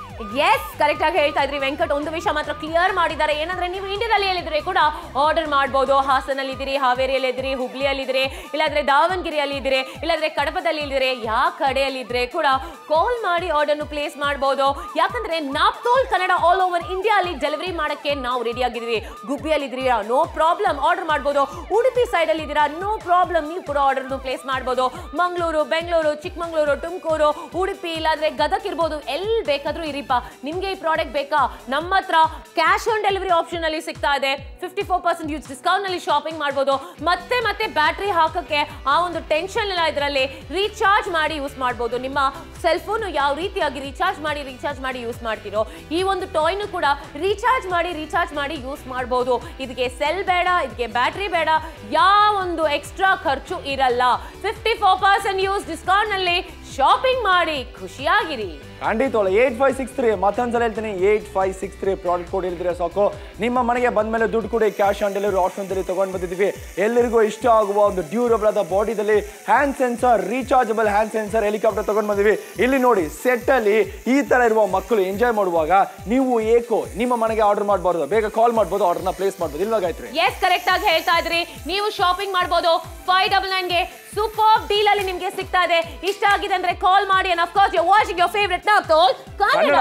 ಎಸ್, ಕರೆಕ್ಟ್ ಆಗಿ ಹೇಳ್ತಾ ಇದ್ರಿ ವೆಂಕಟ್. ಒಂದು ವಿಷಯ ಮಾತ್ರ ಕ್ಲಿಯರ್ ಮಾಡಿದ್ದಾರೆ, ಏನಂದ್ರೆ ನೀವು ಇಂಡಿಯಾದಲ್ಲಿ ಹೇಳಿದ್ರೆ ಕೂಡ ಆರ್ಡರ್ ಮಾಡಬಹುದು. ಹಾಸನಲ್ಲಿ ಇದ್ದೀರಿ, ಹಾವೇರಿಯಲ್ಲಿ ಇದ್ದೀರಿ, ಹುಬ್ಳಿಯಲ್ಲಿ ಇದ್ದೀರಿ, ಇಲ್ಲಾಂದ್ರೆ ದಾವಣಗೆರೆಯಲ್ಲಿ ಇದ್ದೀರಿ, ಇಲ್ಲಾಂದ್ರೆ ಕಡಪದಲ್ಲಿ ಇದ್ದೀರಿ, ಯಾವ ಕಡೆಯಲ್ಲಿ ಇದ್ರೆ ಕೂಡ ಕಾಲ್ ಮಾಡಿ ಆರ್ಡರ್ನು ಪ್ಲೇಸ್ ಮಾಡಬಹುದು. ಯಾಕಂದ್ರೆ Naaptol Kannada all over India ಅಲ್ಲಿ ಡೆಲಿವರಿ ಮಾಡಕ್ಕೆ ನಾವು ರೆಡಿ ಆಗಿದ್ದೀವಿ. ಗುಬ್ಬಿಯಲ್ಲಿ ಇದ್ದೀರಾ, ನೋ ಪ್ರಾಬ್ಲಮ್, ಆರ್ಡರ್ ಮಾಡಬಹುದು. ಉಡುಪಿ ಸೈಡ್ ಅಲ್ಲಿ ಇದ್ದೀರಾ, ನೋ ಪ್ರಾಬ್ಲಮ್, ನೀವು ಕೂಡ ಆರ್ಡರ್ನು ಪ್ಲೇಸ್ ಮಾಡಬಹುದು. ಮಂಗಳೂರು, ಬೆಂಗಳೂರು, ಚಿಕ್ಕಮಂಗ್ಳೂರು, ತುಮಕೂರು, ಉಡುಪಿ, ಇಲ್ಲಾಂದ್ರೆ ಗದಕ್ ಇರ್ಬೋದು, ಎಲ್ಲಿ ಬೇಕಾದ್ರೂ ಇರಿಪ. ನಿಮ್ಗೆ ಈ ಪ್ರಾಡಕ್ಟ್ ಬೇಕಾ? ನಮ್ಮ ಹತ್ರ ಕ್ಯಾಶ್ ಆನ್ ಡೆಲಿವರಿ ಆಪ್ಷನ್ ಅಲ್ಲಿ ಸಿಗ್ತಾ ಇದೆ. 54% ಯೂಸ್ ಡಿಸ್ಕೌಂಟ್ ನಲ್ಲಿ ಶಾಪಿಂಗ್ ಮಾಡಬಹುದು. ಮತ್ತೆ ಬ್ಯಾಟ್ರಿ ಹಾಕಕ್ಕೆ ಆ ಒಂದು ಟೆನ್ಷನ್ ಇಲ್ಲ. ಇದರಲ್ಲಿ ರೀಚಾರ್ಜ್ ಮಾಡಿ ಯೂಸ್ ಮಾಡಬಹುದು. ನಿಮ್ಮ ಸೆಲ್ ಫೋನ್ ಯಾವ ರೀತಿಯಾಗಿ ರೀಚಾರ್ಜ್ ಮಾಡಿ ಯೂಸ್ ಮಾಡ್ತಿರೋ ಈ ಒಂದು ಟಾಯ್ನು ಕೂಡ ರೀಚಾರ್ಜ್ ಮಾಡಿ ಯೂಸ್ ಮಾಡಬಹುದು. ಇದಕ್ಕೆ ಸೆಲ್ ಬೇಡ, ಇದಕ್ಕೆ ಬ್ಯಾಟರಿ ಬೇಡ, ಯಾವ ಒಂದು ಎಕ್ಸ್ಟ್ರಾ ಖರ್ಚು ಇರಲ್ಲ. 54% ಯೂಸ್ ಡಿಸ್ಕೌಂಟ್ ನಲ್ಲಿ ಶಾಪಿಂಗ್ ಮಾಡಿ ಖುಷಿಯಾಗಿರಿ. ಖಂಡಿತವಲ್ಲ 8563 ಮತ್ತೊಂದ್ಸಲ ಹೇಳ್ತೀನಿ 8563 ಪ್ರಾಡಕ್ಟ್ ಕೋಡ್ ಹೇಳಿದ್ರೆ ಸಾಕು. ನಿಮ್ಮ ಮನೆಗೆ ಬಂದ ಮೇಲೆ ದುಡ್ಡು ಕೊಡಿ, ಕ್ಯಾಶ್ ಆನ್ ಡೆಲಿವರಿ ಆಪ್ಷನ್ದಲ್ಲಿ ತಗೊಂಡು ಬಂದಿದ್ದೀವಿ. ಎಲ್ಲರಿಗೂ ಇಷ್ಟ ಆಗುವ ಒಂದು ಡ್ಯೂರಬಲ್ ಆದ ಬಾಡಿದಲ್ಲಿ hand sensor, rechargeable hand sensor helicopter ತಗೊಂಡು ಬಂದಿವಿ. ಇಲ್ಲಿ ನೋಡಿ ಸೆಟ್ ಅಲ್ಲಿ ಈ ತರ ಇರುವ ಮಕ್ಕಳು ಎಂಜಾಯ್ ಮಾಡುವಾಗ ನೀವು ಏಕೋ ನಿಮ್ಮ ಮನೆಗೆ ಆರ್ಡರ್ ಮಾಡಬಾರ್ದು, ಬೇಗ ಕಾಲ್ ಮಾಡಬಹುದು, ಆರ್ಡರ್ನ ಪ್ಲೇಸ್ ಮಾಡಬಹುದು. ಇಲ್ವಾ ಗಾಯತ್ರಿ? ಎಸ್, ಕರೆಕ್ಟ್ ಆಗಿ ಹೇಳ್ತಾ ಇದ್ರಿ. ನೀವು ಶಾಪಿಂಗ್ ಮಾಡಬಹುದು 599 ಗೆ ಸೂಪರ್ ಡೀಲ್ ಅಲ್ಲಿ ನಿಮಗೆ ಸಿಗ್ತಾ ಇದೆ. ಇಷ್ಟ ಆಗಿದೆ ಅಂದ್ರೆ ಕಾಲ್ ಮಾಡಿ. And of course you are watching your favourite Naptol Kannada.